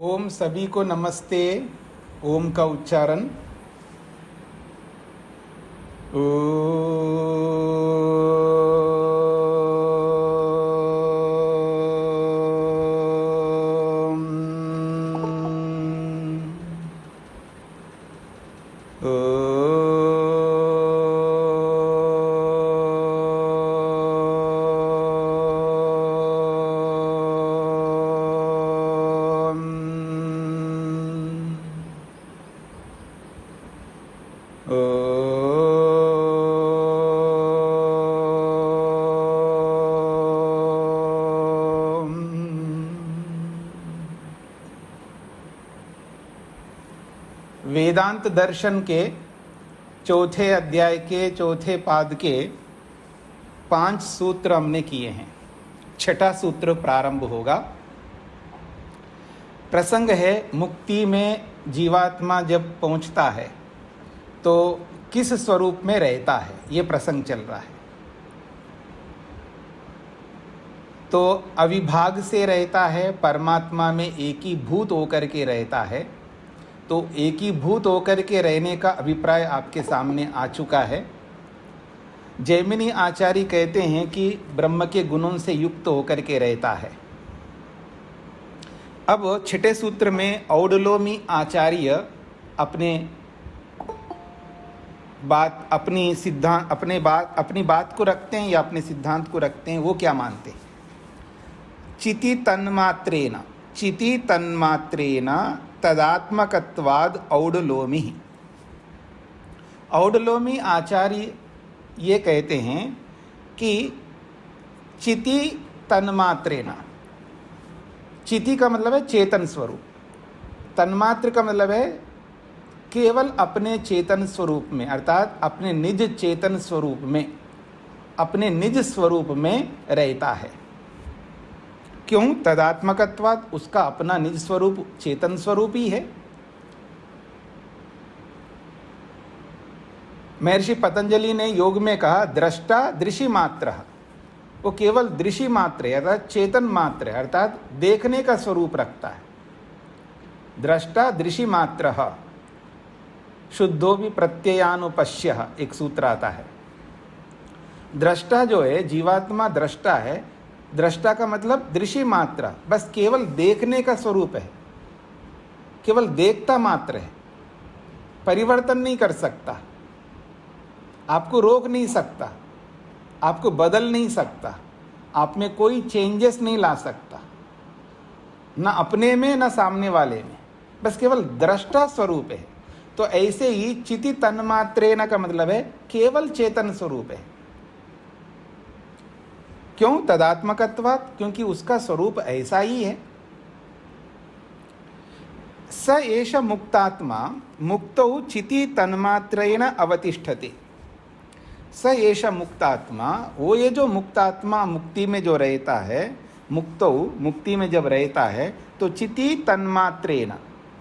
ओम सभी को नमस्ते। ओम का उच्चारण वेदांत दर्शन के चौथे अध्याय के चौथे पाद के 5 सूत्र हमने किए हैं। छठा सूत्र प्रारंभ होगा। प्रसंग है मुक्ति में जीवात्मा जब पहुंचता है तो किस स्वरूप में रहता है, ये प्रसंग चल रहा है। तो अविभाग से रहता है, परमात्मा में एकीभूत होकर के रहता है। तो एकीभूत होकर के रहने का अभिप्राय आपके सामने आ चुका है। जैमिनी आचार्य कहते हैं कि ब्रह्म के गुणों से युक्त होकर के रहता है। अब छठे सूत्र में औडलोमी आचार्य अपनी बात को रखते हैं या अपने सिद्धांत को रखते हैं। वो क्या मानते हैं? चिति तन्मात्रेण तदात्मकत्वाद औडलोमी। औडलोमी आचार्य ये कहते हैं कि चिति तन्मात्रेण, चिति का मतलब है चेतन स्वरूप, तन्मात्र का मतलब है केवल अपने चेतन स्वरूप में, अर्थात अपने निज चेतन स्वरूप में, अपने निज स्वरूप में रहता है। क्यों? तदात्मकत्वाद, उसका अपना निज स्वरूप चेतन स्वरूप ही है। महर्षि पतंजलि ने योग में कहा दृष्टा दृशि मात्र, वो केवल दृशि मात्र है, अर्थात चेतन मात्र है, अर्थात देखने का स्वरूप रखता है। दृष्टा दृशि मात्र शुद्धो भी प्रत्ययानुपश्य, एक सूत्र आता है। दृष्टा जो है, जीवात्मा दृष्टा है। दृष्टा का मतलब दृश्य मात्र, बस केवल देखने का स्वरूप है, केवल देखता मात्र है, परिवर्तन नहीं कर सकता, आपको रोक नहीं सकता, आपको बदल नहीं सकता, आप में कोई चेंजेस नहीं ला सकता, ना अपने में ना सामने वाले में, बस केवल दृष्टा स्वरूप है। तो ऐसे ही चिति तन्मात्रेण का मतलब है केवल चेतन स्वरूप है। क्यों? तदात्मकत्वात्, क्योंकि उसका स्वरूप ऐसा ही है। स एष मुक्तात्मा मुक्तौ चिति तन्मात्रेण अवतिष्ठति। स एष मुक्तात्मा, वो ये जो मुक्तात्मा मुक्ति में जो रहता है, मुक्तौ मुक्ति में जब रहता है तो चिति तन्मात्रेण,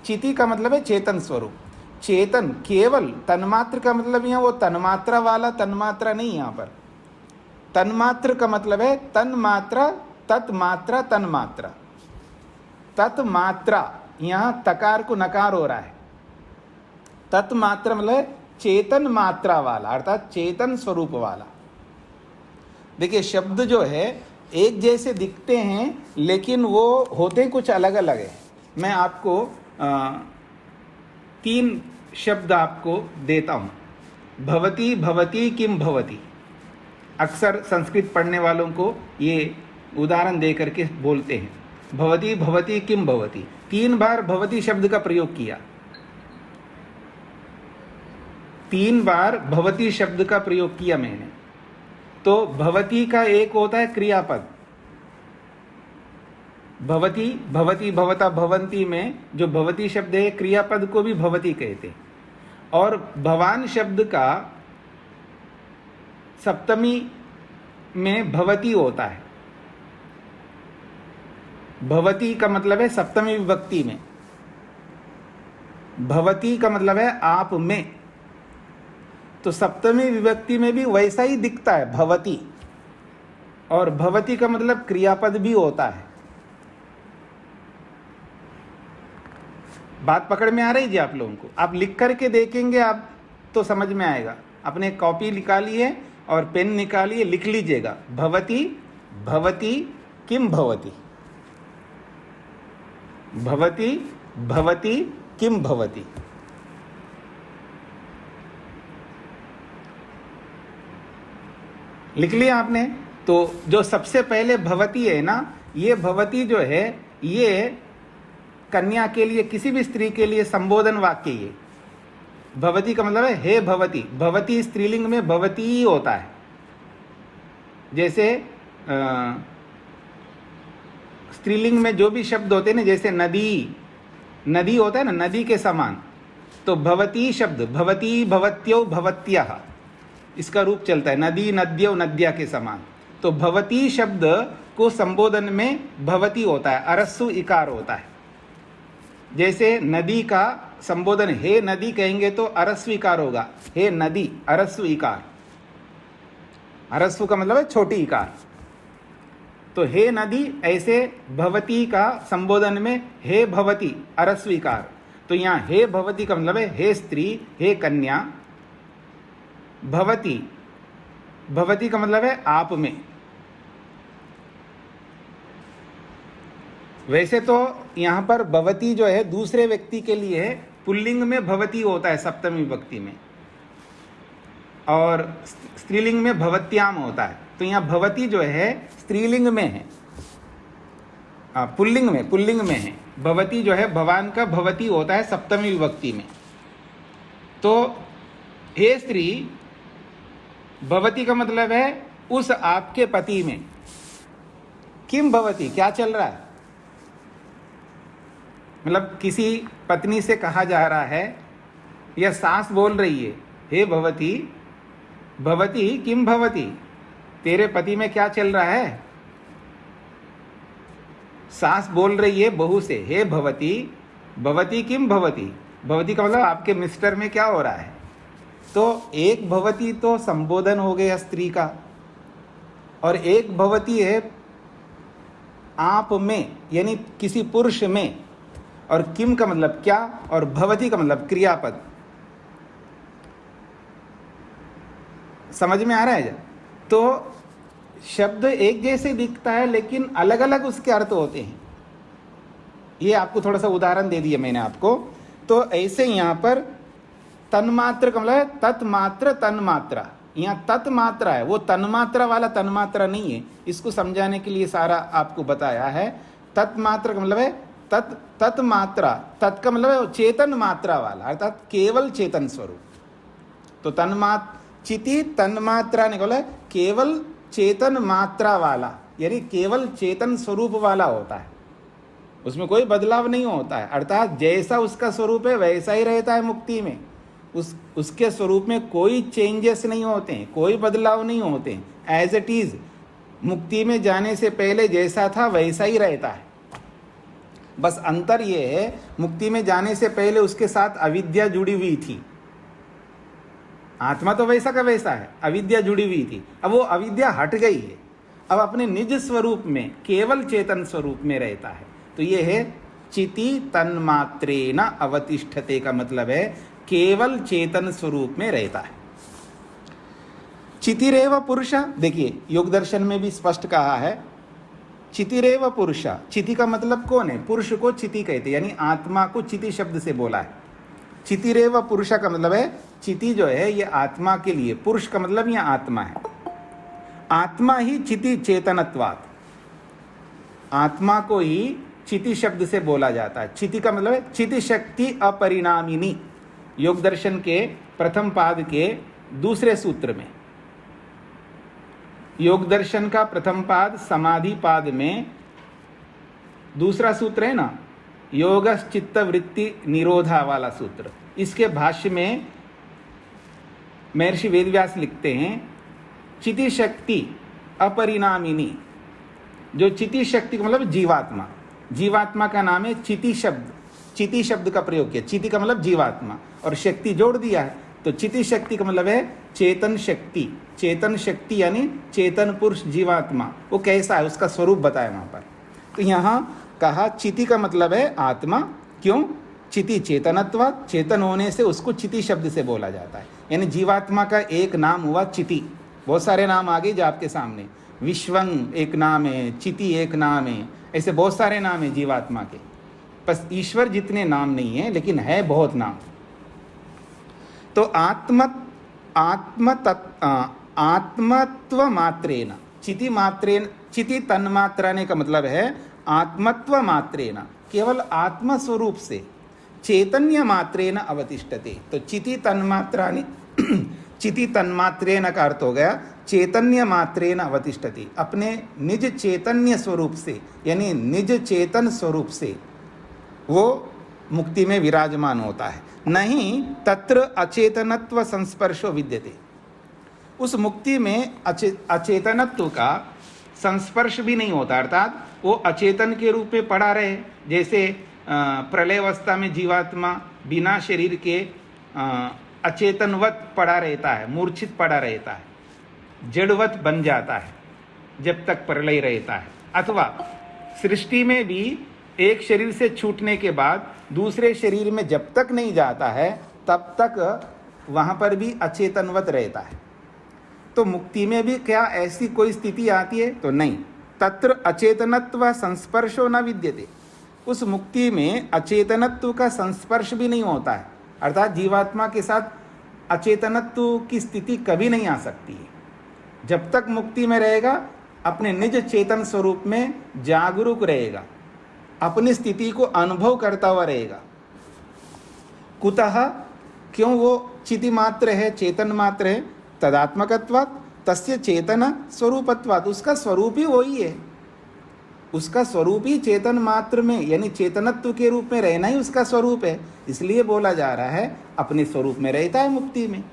चिति का मतलब है चेतन स्वरूप, चेतन केवल, तन्मात्र का मतलब यहाँ वो तन्मात्रा वाला तन्मात्रा नहीं, यहाँ पर तन्मात्र का मतलब है तन्मात्रा, तत्मात्रा, तन्मात्रा, तत्मात्रा, यहाँ तकार को नकार हो रहा है। तत्मात्रा मतलब चेतन मात्रा वाला, अर्थात चेतन स्वरूप वाला। देखिए शब्द जो है एक जैसे दिखते हैं लेकिन वो होते कुछ अलग अलग है। मैं आपको 3 शब्द आपको देता हूँ। भवती भवती किम भवती, अक्सर संस्कृत पढ़ने वालों को ये उदाहरण दे करके बोलते हैं। भवती भवती किम भवती, 3 बार भवती शब्द का प्रयोग किया, 3 बार भवती शब्द का प्रयोग किया मैंने। तो भवती का एक होता है क्रियापद, भवती भवती भवता भवंती में जो भवती शब्द है क्रियापद को भी भवती कहते हैं। और भवान शब्द का सप्तमी में भवती होता है। भवती का मतलब है सप्तमी विभक्ति में, भवती का मतलब है आप में, तो सप्तमी विभक्ति में भी वैसा ही दिखता है भवती। और भवती का मतलब क्रियापद भी होता है। बात पकड़ में आ रही जी आप लोगों को? आप लिख करके देखेंगे आप तो समझ में आएगा। अपने कॉपी निकालिए और पेन निकालिए, लिख लीजिएगा। भवती भवती किम भवती, भवती भवती किम भवती। लिख लिया आपने? तो जो सबसे पहले भवती है ना, ये भवती जो है ये कन्या के लिए, किसी भी स्त्री के लिए संबोधन वाक्य। ये भवती का मतलब है हे भवती। भवती स्त्रीलिंग में भवती ही होता है। जैसे स्त्रीलिंग में जो भी शब्द होते हैं ना, जैसे नदी, नदी होता है ना, नदी के समान, तो भवती शब्द भवती भवत्यो भवत्यः इसका रूप चलता है, नदी नद्यो नद्या के समान। तो भवती शब्द को संबोधन में भवती होता है, अरस्सु इकार होता है। जैसे नदी का संबोधन हे नदी कहेंगे तो अरस्व इकार होगा, हे नदी, अरस्व इकार। अरस्व का मतलब है छोटी इकार। तो हे नदी, ऐसे भवती का संबोधन में हे भवती, अरस्व इकार। तो यहाँ हे भवती का मतलब है हे स्त्री, हे कन्या। भवती, भवती का मतलब है आप में। वैसे तो यहाँ पर भवती जो है दूसरे व्यक्ति के लिए है, पुल्लिंग में भवती होता है सप्तमी विभक्ति में, और स्त्रीलिंग में भवत्याम होता है। तो यहाँ भवती जो है स्त्रीलिंग में है, पुल्लिंग में है। भवती जो है भगवान का भवती होता है सप्तमी विभक्ति में। तो हे स्त्री, भवती का मतलब है उस आपके पति में। किम भवती, क्या चल रहा है? मतलब किसी पत्नी से कहा जा रहा है, या सास बोल रही है, हे भवती, भवती किम भवती, तेरे पति में क्या चल रहा है? सास बोल रही है बहू से, हे भवती, भवती किम भवती। भवती का मतलब आपके मिस्टर में क्या हो रहा है। तो एक भवती तो संबोधन हो गया स्त्री का, और एक भवती है आप में, यानी किसी पुरुष में। और किम का मतलब क्या, और भवती का मतलब क्रियापद। समझ में आ रहा है जब? तो शब्द एक जैसे दिखता है लेकिन अलग अलग उसके अर्थ होते हैं। ये आपको थोड़ा सा उदाहरण दे दिया मैंने आपको। तो ऐसे यहाँ पर तन्मात्र का मतलब है तत्मात्र तन्मात्रा। यहाँ तत्मात्रा है, वो तन्मात्रा वाला तन्मात्रा नहीं है। इसको समझाने के लिए सारा आपको बताया है। तत्मात्र का मतलब है तत्मात्रा, तत् का मतलब है चेतन मात्रा वाला, अर्थात केवल चेतन स्वरूप। तो चिति तन्मात्रा निकला केवल चेतन मात्रा वाला, यानी केवल चेतन स्वरूप वाला होता है, उसमें कोई बदलाव नहीं होता है। अर्थात जैसा उसका स्वरूप है वैसा ही रहता है मुक्ति में। उसके स्वरूप में कोई चेंजेस नहीं होते हैं, कोई बदलाव नहीं होते हैं। एज इट इज मुक्ति में जाने से पहले जैसा था वैसा ही रहता है। बस अंतर ये है, मुक्ति में जाने से पहले उसके साथ अविद्या जुड़ी हुई थी। आत्मा तो वैसा का वैसा है, अविद्या जुड़ी हुई थी। अब वो अविद्या हट गई है, अब अपने निज स्वरूप में केवल चेतन स्वरूप में रहता है। तो ये है चिति तन्मात्रेण अवतिष्ठते का मतलब है केवल चेतन स्वरूप में रहता है। चितिरेव पुरुष, देखिए योग दर्शन में भी स्पष्ट कहा है चितिरेव पुरुष। चिति का मतलब कौन है? पुरुष को चिति कहते, यानी आत्मा को चिति शब्द से बोला है। चितिरेव पुरुष का मतलब है चिति जो है ये आत्मा के लिए, पुरुष का मतलब ये आत्मा है। आत्मा ही चिति चेतनत्वात्, आत्मा को ही चिति शब्द से बोला जाता है। चिति का मतलब है चिति शक्ति अपरिणामिनी। योग दर्शन के प्रथम पाद के दूसरे सूत्र में, योग दर्शन का प्रथम पाद समाधि पाद में दूसरा सूत्र है ना, योगश्चित्त वृत्ति निरोधा वाला सूत्र। इसके भाष्य में महर्षि वेदव्यास लिखते हैं चिति शक्ति अपरिणामिनी। जो चिति शक्ति का मतलब जीवात्मा, जीवात्मा का नाम है चिति शब्द। चिति शब्द का प्रयोग किया, चिति का मतलब जीवात्मा और शक्ति जोड़ दिया है। तो चिति शक्ति का मतलब है चेतन शक्ति। चेतन शक्ति यानी चेतन पुरुष जीवात्मा, वो कैसा है उसका स्वरूप बताया वहां पर। तो यहाँ कहा चिति का मतलब है आत्मा। क्यों? चिति चेतनत्वात्, चेतन होने से उसको चिति शब्द से बोला जाता है। यानी जीवात्मा का एक नाम हुआ चिति। बहुत सारे नाम आ गए जो आपके सामने, विश्वंग एक नाम है, चिति एक नाम है, ऐसे बहुत सारे नाम है जीवात्मा के। बस ईश्वर जितने नाम नहीं है, लेकिन है बहुत नाम। तो आत्मत्व मात्रेन, चिति मात्रेन, चिति तन्मात्राने का मतलब है आत्मत्व मात्रेन, केवल आत्म स्वरूप से, चैतन्य मात्रेन अवतिष्ठते। तो चिति तन्मात्रानि चिति तन्मात्रेन का अर्थ हो गया चैतन्य मात्रेन अवतिष्ठति, अपने निज चैतन्य स्वरूप से, यानी निज चेतन स्वरूप से वो मुक्ति में विराजमान होता है। नहीं तत्र अचेतनत्व संस्पर्शो विद्यते, उस मुक्ति में अचेतनत्व का संस्पर्श भी नहीं होता, अर्थात वो अचेतन के रूप में पड़ा रहे। जैसे प्रलय अवस्था में जीवात्मा बिना शरीर के अचेतनवत पड़ा रहता है, मूर्छित पड़ा रहता है, जड़वत बन जाता है जब तक प्रलय रहता है। अथवा सृष्टि में भी एक शरीर से छूटने के बाद दूसरे शरीर में जब तक नहीं जाता है तब तक वहाँ पर भी अचेतनवत रहता है। तो मुक्ति में भी क्या ऐसी कोई स्थिति आती है? तो नहीं। तत्र अचेतनत्व संस्पर्शो न विद्यते, उस मुक्ति में अचेतनत्व का संस्पर्श भी नहीं होता है, अर्थात जीवात्मा के साथ अचेतनत्व की स्थिति कभी नहीं आ सकती है। जब तक मुक्ति में रहेगा अपने निज चेतन स्वरूप में जागरूक रहेगा, अपनी स्थिति को अनुभव करता हुआ रहेगा। कुतः, क्यों? वो चिति मात्र है, चेतन मात्र है। तदात्मकत्वात् तस्य चेतन स्वरूपत्वात्, उसका स्वरूप ही वही है, उसका स्वरूप ही चेतन मात्र में, यानी चेतनत्व के रूप में रहना ही उसका स्वरूप है। इसलिए बोला जा रहा है अपने स्वरूप में रहता है मुक्ति में।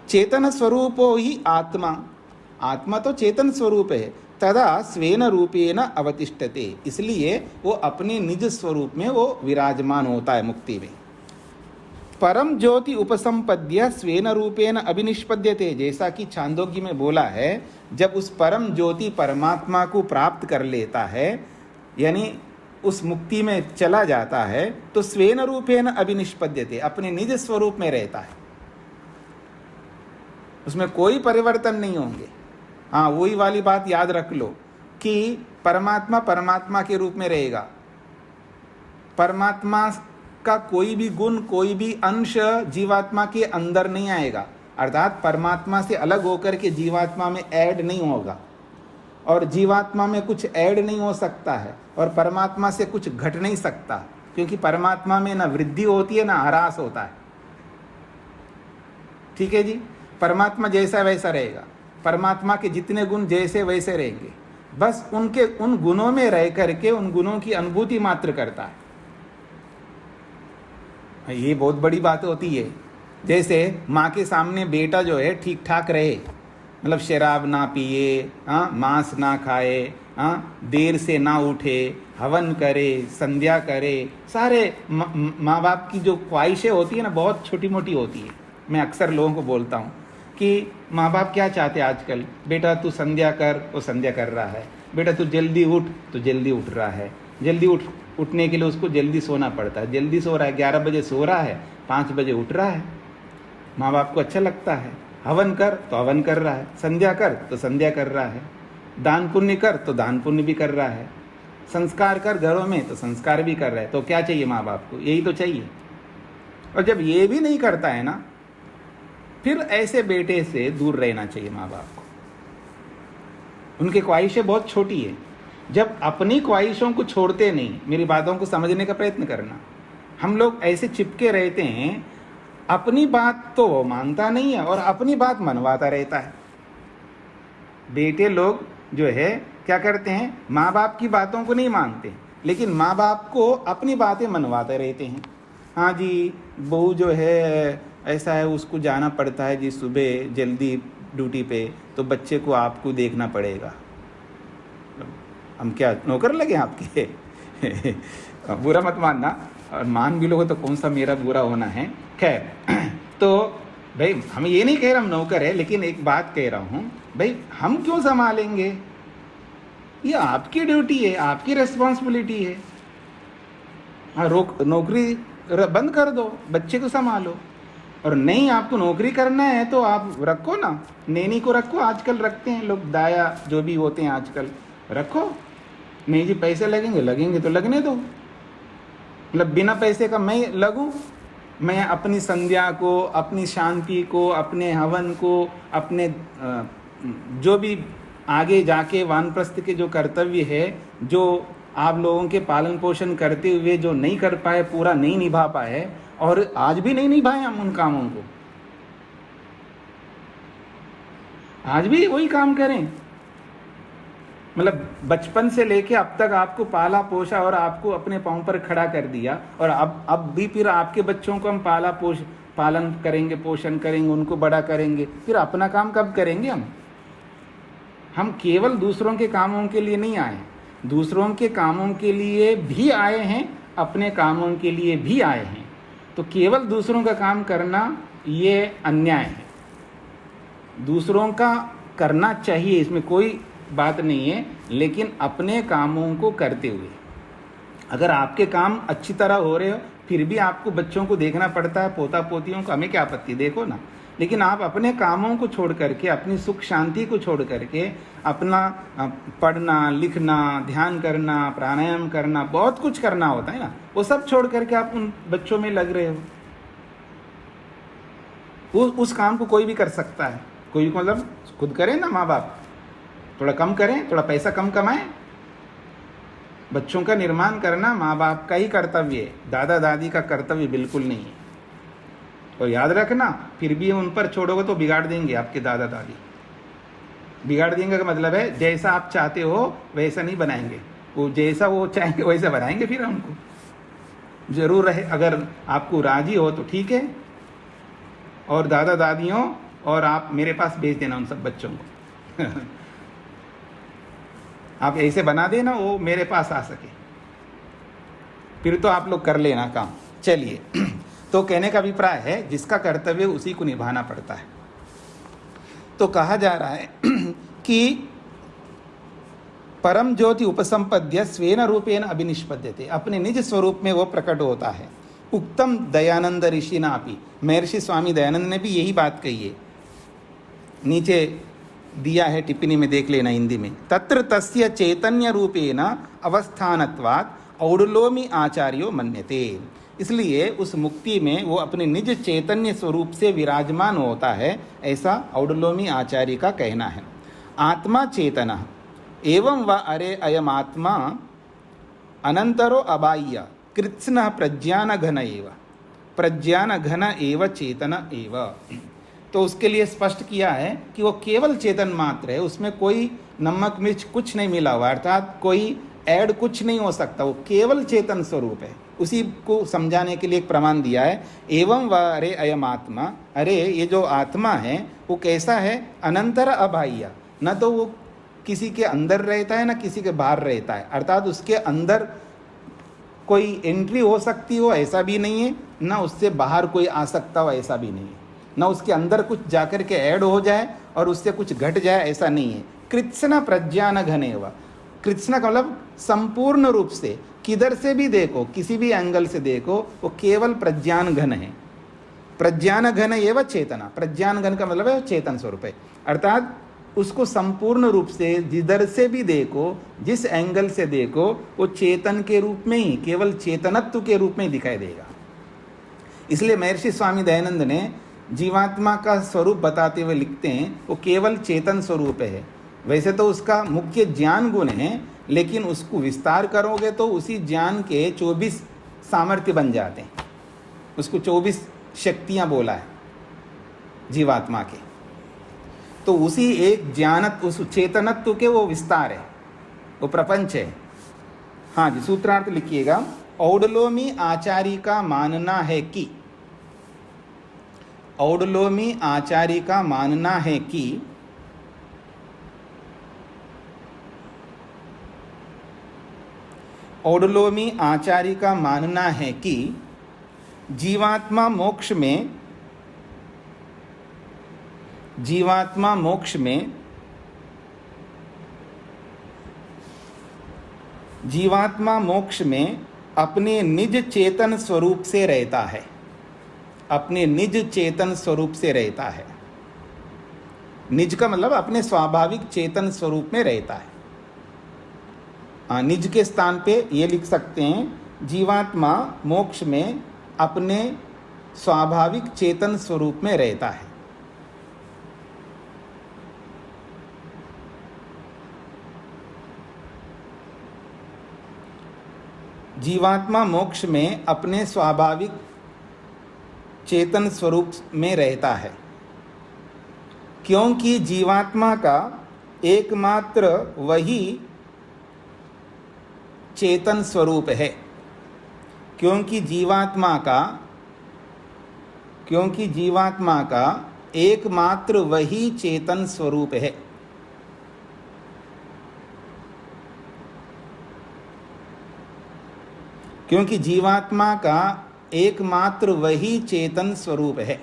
चेतन स्वरूपो ही आत्मा, आत्मा तो चेतन स्वरूप है। तदा स्वेन रूपेण अवतिष्ठते, इसलिए वो अपने निज स्वरूप में वो विराजमान होता है मुक्ति में। परम ज्योति उपसंपद्य स्वेन रूपेण अभिनिष्पद्यते, जैसा कि छांदोग्य में बोला है, जब उस परम ज्योति परमात्मा को प्राप्त कर लेता है, यानी उस मुक्ति में चला जाता है, तो स्वेन रूपेण अभिनिष्पद्यते, अपने निज स्वरूप में रहता है, उसमें कोई परिवर्तन नहीं होंगे। हाँ, वही वाली बात याद रख लो कि परमात्मा परमात्मा के रूप में रहेगा, परमात्मा का कोई भी गुण, कोई भी अंश जीवात्मा के अंदर नहीं आएगा, अर्थात परमात्मा से अलग होकर के जीवात्मा में ऐड नहीं होगा, और जीवात्मा में कुछ ऐड नहीं हो सकता है, और परमात्मा से कुछ घट नहीं सकता, क्योंकि परमात्मा में ना वृद्धि होती है ना ह्रास होता है। ठीक है जी, परमात्मा जैसा वैसा रहेगा, परमात्मा के जितने गुण जैसे वैसे रहेंगे, बस उनके उन गुणों में रह करके उन गुणों की अनुभूति मात्र करता है। ये बहुत बड़ी बात होती है। जैसे माँ के सामने बेटा जो है ठीक ठाक रहे, मतलब शराब ना पिए, मांस ना खाए, देर से ना उठे, हवन करे, संध्या करे, सारे माँ बाप की जो ख्वाहिशें होती है ना बहुत छोटी मोटी होती है। मैं अक्सर लोगों को बोलता हूँ कि माँ बाप क्या चाहते हैं आजकल, बेटा तू संध्या कर, वो संध्या कर रहा है, बेटा तू जल्दी उठ तो जल्दी उठ रहा है, जल्दी उठने के लिए उसको जल्दी सोना पड़ता है, जल्दी सो रहा है, 11 बजे सो रहा है, 5 बजे उठ रहा है। माँ बाप को अच्छा लगता है। हवन कर तो हवन कर रहा है, संध्या कर तो संध्या कर रहा है, दान पुण्य कर तो दान पुण्य भी कर रहा है, संस्कार कर घरों में तो संस्कार भी कर रहा है। तो क्या चाहिए माँ बाप को? यही तो चाहिए। और जब ये भी नहीं करता है ना, फिर ऐसे बेटे से दूर रहना चाहिए माँ बाप को। उनकी ख्वाहिशें बहुत छोटी है। जब अपनी ख्वाहिशों को छोड़ते नहीं, मेरी बातों को समझने का प्रयत्न करना, हम लोग ऐसे चिपके रहते हैं, अपनी बात तो वो मानता नहीं है और अपनी बात मनवाता रहता है। बेटे लोग जो है क्या करते हैं, माँ बाप की बातों को नहीं मानते, लेकिन माँ बाप को अपनी बातें मनवाते रहते हैं। हाँ जी, बहू जो है ऐसा है, उसको जाना पड़ता है जी सुबह जल्दी ड्यूटी पे, तो बच्चे को आपको देखना पड़ेगा। हम क्या नौकर लगे आपके? बुरा मत मानना, और मान भी लोगे तो कौन सा मेरा बुरा होना है। खैर, तो भाई हम ये नहीं कह रहे हम नौकर है, लेकिन एक बात कह रहा हूँ भाई, हम क्यों संभालेंगे? ये आपकी ड्यूटी है, आपकी रिस्पॉन्सिबिलिटी है। हाँ, नौकरी बंद कर दो, बच्चे को संभालो। और नहीं आपको नौकरी करना है तो आप रखो ना, नैनी को रखो, आजकल रखते हैं लोग, दाया जो भी होते हैं आजकल, रखो। नहीं जी पैसे लगेंगे तो लगने दो। मतलब बिना पैसे का मैं लगूं, मैं अपनी संध्या को, अपनी शांति को, अपने हवन को, अपने जो भी आगे जाके वानप्रस्थ के जो कर्तव्य है, जो आप लोगों के पालन पोषण करते हुए जो नहीं कर पाए, पूरा नहीं निभा पाए, और आज भी नहीं निभाए हम उन कामों को, आज भी वही काम करें। मतलब बचपन से लेके अब तक आपको पाला पोषा और आपको अपने पांव पर खड़ा कर दिया, और अब भी फिर आपके बच्चों को हम पालन करेंगे, पोषण करेंगे, उनको बड़ा करेंगे, फिर अपना काम कब करेंगे हम केवल दूसरों के कामों के लिए नहीं आए, दूसरों के कामों के लिए भी आए हैं, अपने कामों के लिए भी आए हैं। तो केवल दूसरों का काम करना ये अन्याय है। दूसरों का करना चाहिए, इसमें कोई बात नहीं है, लेकिन अपने कामों को करते हुए। अगर आपके काम अच्छी तरह हो रहे हो, फिर भी आपको बच्चों को देखना पड़ता है, पोता पोतियों को, हमें क्या आपत्ति, देखो ना। लेकिन आप अपने कामों को छोड़ करके, अपनी सुख शांति को छोड़ करके, अपना पढ़ना लिखना, ध्यान करना, प्राणायाम करना, बहुत कुछ करना होता है ना, वो सब छोड़ करके आप उन बच्चों में लग रहे हो। उस काम को कोई भी कर सकता है, कोई मतलब खुद करे ना, माँ बाप थोड़ा कम करें, थोड़ा पैसा कम कमाएं। बच्चों का निर्माण करना माँ बाप का ही कर्तव्य है, दादा दादी का कर्तव्य बिल्कुल नहीं है। और याद रखना, फिर भी उन पर छोड़ोगे तो बिगाड़ देंगे आपके दादा दादी। बिगाड़ देंगे का मतलब है जैसा आप चाहते हो वैसा नहीं बनाएंगे, वो जैसा वो चाहेंगे वैसा बनाएंगे फिर हमको। जरूर रहे, अगर आपको राजी हो तो ठीक है, और दादा दादियों और आप मेरे पास भेज देना उन सब बच्चों को आप ऐसे बना देना वो मेरे पास आ सके, फिर तो आप लोग कर लेना काम। चलिए तो कहने का अभिप्राय है जिसका कर्तव्य उसी को निभाना पड़ता है। तो कहा जा रहा है कि परम ज्योति उपसंपद्य स्वेन रूपेण अभिनिष्पद्यते, अपने निज स्वरूप में वो प्रकट होता है। उक्तम दयानंद ऋषि नापि, महर्षि स्वामी दयानंद ने भी यही बात कही है, नीचे दिया है टिप्पणी में, देख लेना हिंदी में। तत्र तस्य चैतन्य रूपेण अवस्थानत्वात् औडुलोमी आचार्यो मन्यते, इसलिए उस मुक्ति में वो अपने निज चैतन्य स्वरूप से विराजमान होता है, ऐसा औडुलोमी आचार्य का कहना है। आत्मा चेतन एवं व अरे अयम आत्मा अनंतरो अबाह्य कृत्स्न प्रज्ञान घन एव, प्रज्ञान घन एव चेतन एव। तो उसके लिए स्पष्ट किया है कि वो केवल चेतन मात्र है, उसमें कोई नमक मिर्च कुछ नहीं मिला हुआ, अर्थात कोई ऐड कुछ नहीं हो सकता, वो केवल चेतन स्वरूप है। उसी को समझाने के लिए एक प्रमाण दिया है, एवं व अरे अयम आत्मा, अरे ये जो आत्मा है वो कैसा है, अनंतर अबाह्य, न तो वो किसी के अंदर रहता है ना किसी के बाहर रहता है, अर्थात उसके अंदर कोई एंट्री हो सकती हो ऐसा भी नहीं है, ना उससे बाहर कोई आ सकता हो ऐसा भी नहीं है, ना उसके अंदर कुछ जाकर के ऐड हो जाए और उससे कुछ घट जाए ऐसा नहीं है। कृत्स्न प्रज्ञान घनेव, कृत्स्न का मतलब संपूर्ण रूप से, किधर से भी देखो, किसी भी एंगल से देखो, वो केवल प्रज्ञान घन है। प्रज्ञान घन एवं चेतना, प्रज्ञान घन का मतलब है चेतन स्वरूप है, अर्थात उसको संपूर्ण रूप से जिधर से भी देखो, जिस एंगल से देखो, वो चेतन के रूप में ही, केवल चेतनत्व के रूप में ही दिखाई देगा। इसलिए महर्षि स्वामी दयानंद ने जीवात्मा का स्वरूप बताते हुए लिखते हैं वो केवल चेतन स्वरूप है। वैसे तो उसका मुख्य ज्ञान गुण है, लेकिन उसको विस्तार करोगे तो उसी ज्ञान के 24 सामर्थ्य बन जाते हैं। उसको 24 शक्तियां बोला है जीवात्मा के, तो उसी एक ज्ञानत, उस चेतनत्व के वो विस्तार है, वो प्रपंच है। हाँ जी, सूत्रार्थ लिखिएगा। औडलोमी आचार्य का मानना है कि, औडलोमी आचार्य का मानना है कि औडलोमी आचार्य का मानना है कि जीवात्मा मोक्ष में, जीवात्मा मोक्ष में, जीवात्मा मोक्ष में अपने निज चेतन स्वरूप से रहता है, अपने निज चेतन स्वरूप से रहता है। निज का मतलब अपने स्वाभाविक चेतन स्वरूप में रहता है। निज के स्थान पे ये लिख सकते हैं, जीवात्मा मोक्ष में अपने स्वाभाविक चेतन स्वरूप में रहता है। जीवात्मा मोक्ष में अपने स्वाभाविक चेतन स्वरूप में रहता है, क्योंकि जीवात्मा का एकमात्र वही चेतन स्वरूप है। क्योंकि जीवात्मा का एकमात्र वही चेतन स्वरूप है। क्योंकि जीवात्मा का एकमात्र वही चेतन स्वरूप है।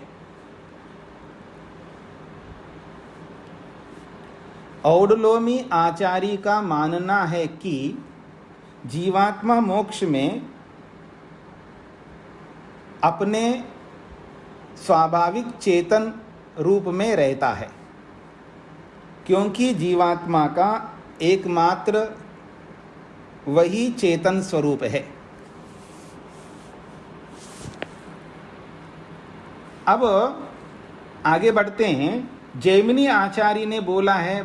औडलोमी आचार्य का मानना है कि जीवात्मा मोक्ष में अपने स्वाभाविक चेतन रूप में रहता है, क्योंकि जीवात्मा का एकमात्र वही चेतन स्वरूप है। अब आगे बढ़ते हैं। जैमिनी आचार्य ने बोला है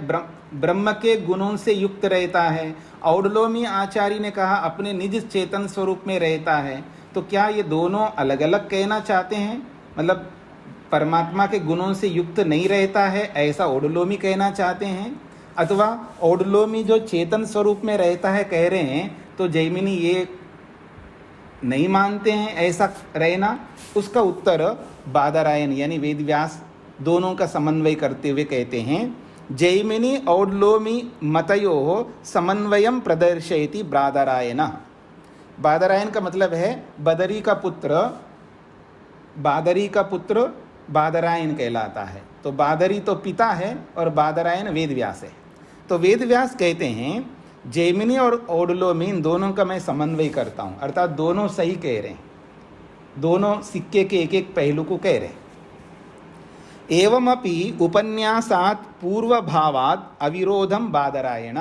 ब्रह्म के गुणों से युक्त रहता है। औडलोमी आचार्य ने कहा अपने निज चेतन स्वरूप में रहता है। तो क्या ये दोनों अलग अलग कहना चाहते हैं? मतलब परमात्मा के गुणों से युक्त नहीं रहता है ऐसा औडलोमी कहना चाहते हैं, अथवा औडलोमी जो चेतन स्वरूप में रहता है कह रहे हैं, तो जैमिनी ये नहीं मानते हैं ऐसा रहना? उसका उत्तर बादरायण यानी वेदव्यास दोनों का समन्वय करते हुए कहते हैं, जैमिनी औडलोमी मतयो समन्वयम प्रदर्शयति बादरायण। बादरायण का मतलब है बदरी का पुत्र बादरायण कहलाता है। तो बादरी तो पिता है और बादरायण वेदव्यास है। तो वेदव्यास कहते हैं जैमिनी और औडलोमी इन दोनों का मैं समन्वय करता हूँ, अर्थात दोनों सही कह रहे हैं, दोनों सिक्के के एक एक पहलू को कह रहे हैं। एवमपि उपन्यासात् पूर्वभावात् अविरोधम बादरायण।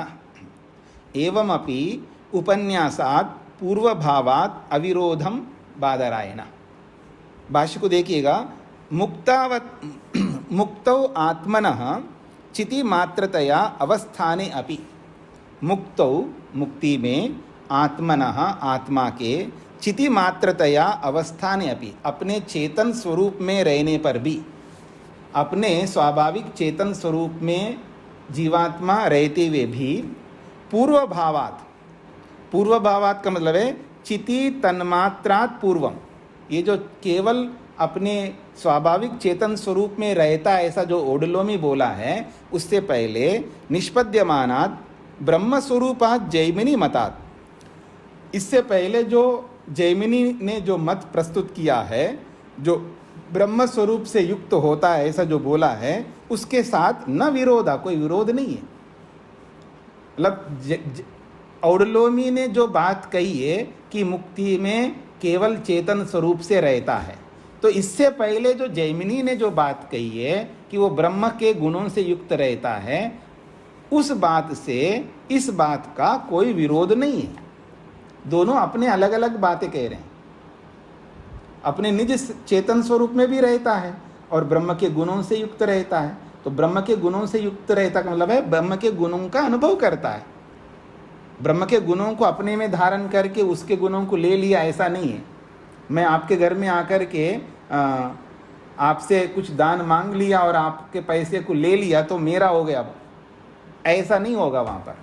एवमपि उपन्यासात् पूर्वभावात् अविरोधम बादरायण। भाष्य को देखिएगा। मुक्तौ आत्मनः चिति मात्रतया अवस्थाने अपि। मुक्तौ मुक्ति में आत्मनः आत्मा के चिति मात्रतया अवस्थाने अपि अपने चेतन स्वरूप में रहने पर भी, अपने स्वाभाविक चेतन स्वरूप में जीवात्मा रहते हुए भी पूर्व भावात का मतलब है चिति तन्मात्रात् पूर्वम। ये जो केवल अपने स्वाभाविक चेतन स्वरूप में रहता है ऐसा जो औडलोमी बोला है, उससे पहले निष्पद्यमानात् ब्रह्म स्वरूपात् जैमिनी मतात्, इससे पहले जो जैमिनी ने जो मत प्रस्तुत किया है, जो ब्रह्म स्वरूप से युक्त होता है ऐसा जो बोला है, उसके साथ न विरोधा, कोई विरोध नहीं है। मतलब औडलोमी ने जो बात कही है कि मुक्ति में केवल चेतन स्वरूप से रहता है, तो इससे पहले जो जैमिनी ने जो बात कही है कि वो ब्रह्म के गुणों से युक्त रहता है, उस बात से इस बात का कोई विरोध नहीं है। दोनों अपने अलग अलग बातें कह रहे हैं। अपने निज चेतन स्वरूप में भी रहता है और ब्रह्म के गुणों से युक्त रहता है। तो ब्रह्म के गुणों से युक्त रहता का मतलब है ब्रह्म के गुणों का अनुभव करता है। ब्रह्म के गुणों को अपने में धारण करके उसके गुणों को ले लिया ऐसा नहीं है। मैं आपके घर में आकर के आपसे कुछ दान मांग लिया और आपके पैसे को ले लिया तो मेरा हो गया, ऐसा नहीं होगा वहाँ पर।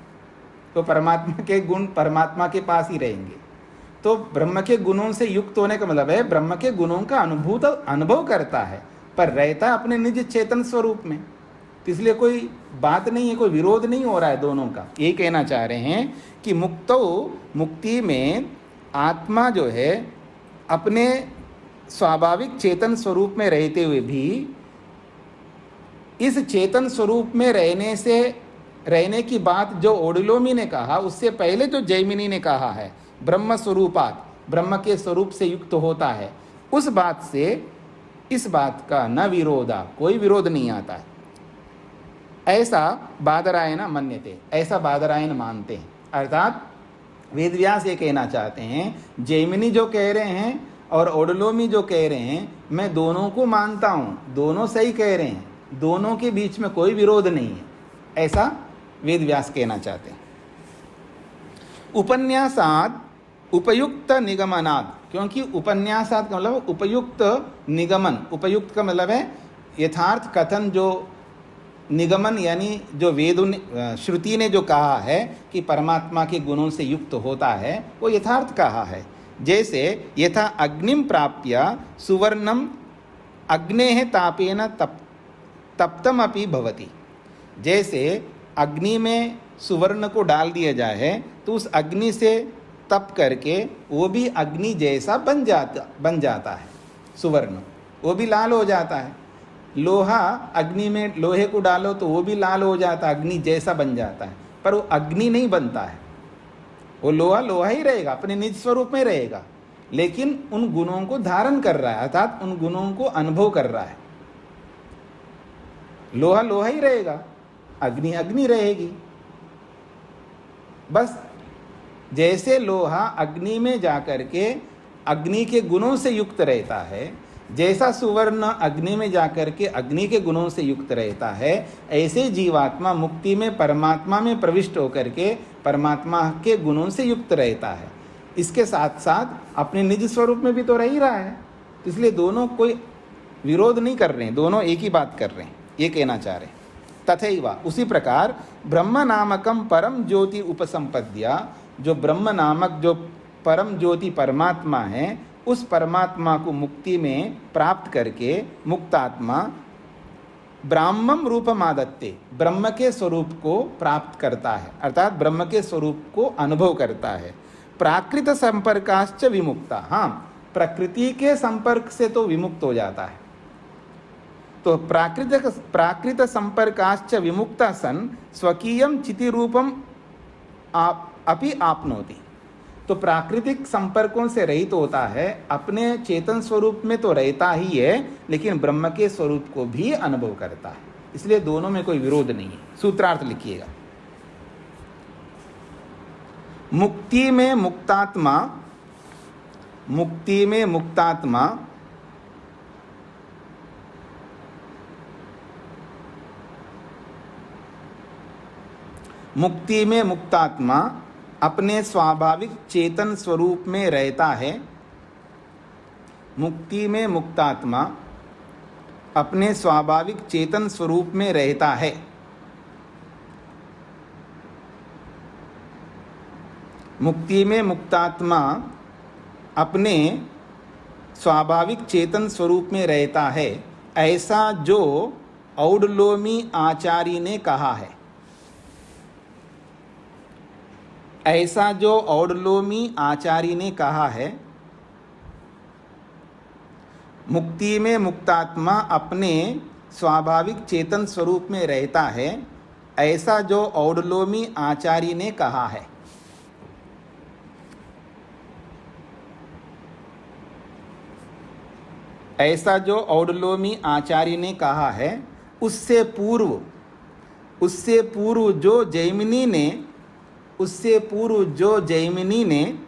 तो परमात्मा के गुण परमात्मा के पास ही रहेंगे। तो ब्रह्म के गुणों से युक्त होने का मतलब है ब्रह्म के गुणों का अनुभव करता है, पर रहता है अपने निज चेतन स्वरूप में। तो इसलिए कोई बात नहीं है, कोई विरोध नहीं हो रहा है दोनों का। ये कहना चाह रहे हैं कि मुक्ति में आत्मा जो है अपने स्वाभाविक चेतन स्वरूप में रहते हुए भी इस चेतन स्वरूप में रहने की बात जो औडलोमी ने कहा, उससे पहले जो जैमिनी ने कहा है ब्रह्म स्वरूपात, ब्रह्म के स्वरूप से युक्त होता है, उस बात से इस बात का न विरोधा, कोई विरोध नहीं आता है। ऐसा बादरायण मन्यते, ऐसा बादरायण मानते हैं। अर्थात वेदव्यास ये कहना चाहते हैं, जैमिनी जो कह रहे हैं और ओडलोमी जो कह रहे हैं, मैं दोनों को मानता हूँ, दोनों सही कह रहे हैं, दोनों के बीच में कोई विरोध नहीं है, ऐसा वेदव्यास कहना चाहते हैं। उपन्यासाद उपयुक्त निगमनाद, क्योंकि उपन्यासाद का मतलब उपयुक्त निगमन, उपयुक्त का मतलब है यथार्थ कथन, जो निगमन यानी जो वेद श्रुति ने जो कहा है कि परमात्मा के गुणों से युक्त होता है, वो यथार्थ कहा है। जैसे यथा अग्निम प्राप्य सुवर्णम अग्नेः तापेन तप्तम अपि भवति, जैसे अग्नि में सुवर्ण को डाल दिया जाए तो उस अग्नि से तप करके वो भी अग्नि जैसा बन जाता है, सुवर्ण वो भी लाल हो जाता है। लोहा, अग्नि में लोहे को डालो तो वो भी लाल हो जाता है, अग्नि जैसा बन जाता है, पर वो अग्नि नहीं बनता है, वो लोहा लोहा ही रहेगा, अपने निज स्वरूप में रहेगा, लेकिन उन गुणों को धारण कर रहा है, अर्थात उन गुणों को अनुभव कर रहा है। लोहा लोहा ही रहेगा, अग्नि अग्नि रहेगी। बस जैसे लोहा अग्नि में जाकर के अग्नि के गुणों से युक्त रहता है, जैसा सुवर्ण अग्नि में जाकर के अग्नि के गुणों से युक्त रहता है, ऐसे जीवात्मा मुक्ति में परमात्मा में प्रविष्ट होकर के परमात्मा के गुणों से युक्त रहता है। इसके साथ साथ अपने निज स्वरूप में भी तो रह ही रहा है, इसलिए दोनों कोई विरोध नहीं कर रहे हैं, दोनों एक ही बात कर रहे हैं, ये कहना चाह रहे हैं। तथैव, उसी प्रकार ब्रह्म नामकम परम ज्योति उपसंपद्या, जो ब्रह्म नामक जो परम ज्योति परमात्मा है, उस परमात्मा को मुक्ति में प्राप्त करके मुक्तात्मा ब्राह्मम रूपमादत्ते, ब्रह्म के स्वरूप को प्राप्त करता है, अर्थात ब्रह्म के स्वरूप को अनुभव करता है। प्राकृत संपर्काश्च विमुक्ता, हाँ प्रकृति के संपर्क से तो विमुक्त हो जाता है। तो प्राकृत संपर्काश्च विमुक्ता सन स्वकीयम चिति रूपम अपि आपनोति, तो प्राकृतिक संपर्कों से रहित होता है, अपने चेतन स्वरूप में तो रहता ही है, लेकिन ब्रह्म के स्वरूप को भी अनुभव करता है, इसलिए दोनों में कोई विरोध नहीं है। सूत्रार्थ लिखिएगा। मुक्ति में मुक्तात्मा, मुक्ति में मुक्तात्मा मुक्ति में मुक्तात्मा अपने स्वाभाविक चेतन स्वरूप में रहता है। मुक्ति में मुक्तात्मा अपने स्वाभाविक चेतन स्वरूप में रहता है। मुक्ति में मुक्तात्मा अपने स्वाभाविक चेतन स्वरूप में रहता है, ऐसा जो औडलोमी आचार्य ने कहा है। ऐसा जो औडलोमी आचार्य ने कहा है, मुक्ति में मुक्तात्मा अपने स्वाभाविक चेतन स्वरूप में रहता है, ऐसा जो औडलोमी आचार्य ने कहा है। ऐसा जो औडलोमी आचार्य ने कहा है, उससे पूर्व जो जैमिनी ने उससे पूर्व जो जैमिनी ने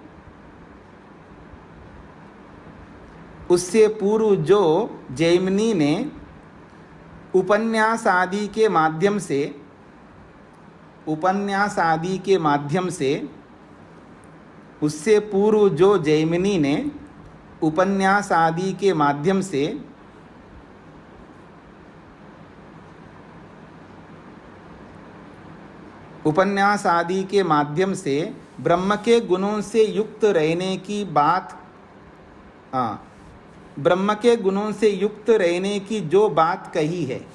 उससे पूर्व जो जैमिनी ने उपन्यास आदि के माध्यम से उससे पूर्व जो जैमिनी ने उपन्यास आदि के माध्यम से उपन्यास आदि के माध्यम से ब्रह्म के गुणों से युक्त रहने की बात, ब्रह्म के गुणों से युक्त रहने की जो बात कही है,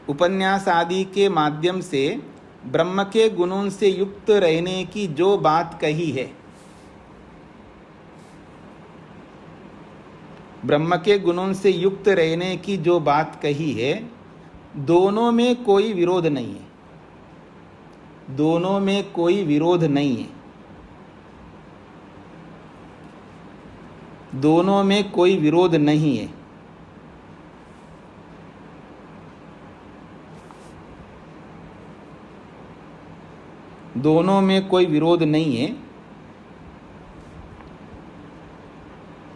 उपन्यास आदि के माध्यम से ब्रह्म के गुणों से युक्त रहने की जो बात कही है, ब्रह्म के गुणों से युक्त रहने की जो बात कही है, दोनों में कोई विरोध नहीं है। दोनों में कोई विरोध नहीं है। दोनों में कोई विरोध नहीं है। दोनों में कोई विरोध नहीं है,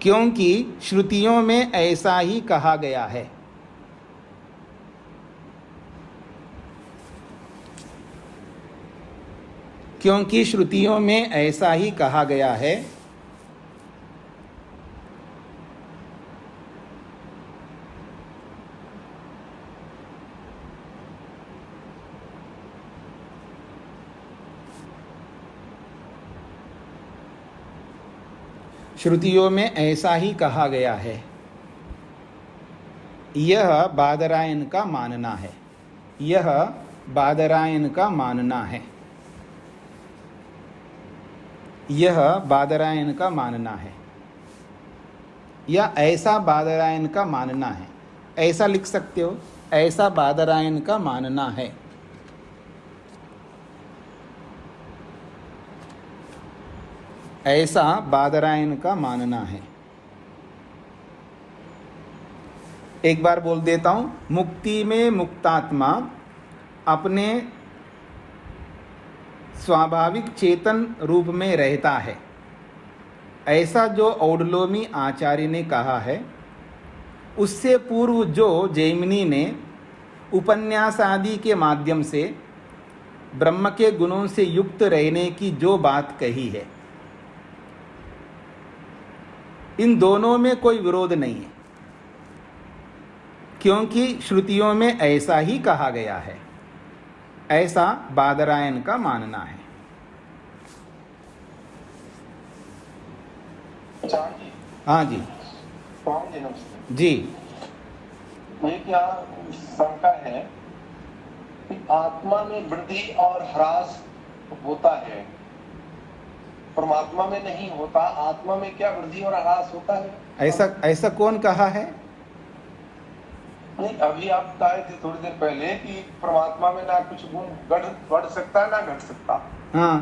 क्योंकि श्रुतियों में ऐसा ही कहा गया है। क्योंकि श्रुतियों में ऐसा ही कहा गया है। श्रुतियों में ऐसा ही कहा गया है, यह बादरायण का मानना है। यह बादरायण का मानना है। यह बादरायण का मानना है, या ऐसा बादरायण का मानना है। ऐसा लिख सकते हो, ऐसा बादरायण का मानना है। ऐसा बादरायण का मानना है। एक बार बोल देता हूं, मुक्ति में मुक्तात्मा अपने स्वाभाविक चेतन रूप में रहता है, ऐसा जो औडलोमी आचार्य ने कहा है। उससे पूर्व जो जैमिनी ने उपन्यास आदि के माध्यम से ब्रह्म के गुणों से युक्त रहने की जो बात कही है, इन दोनों में कोई विरोध नहीं है, क्योंकि श्रुतियों में ऐसा ही कहा गया है। ऐसा बादरायण का मानना है। हाँ जी जी। ये क्या शंका है कि आत्मा में वृद्धि और ह्रास होता है, परमात्मा में नहीं होता। आत्मा में क्या वृद्धि और ह्रास होता है? ऐसा कौन कहा है? नहीं, अभी आप कहे थे थोड़ी देर पहले कि परमात्मा में ना कुछ गुण बढ़ सकता है ना घट सकता। हाँ,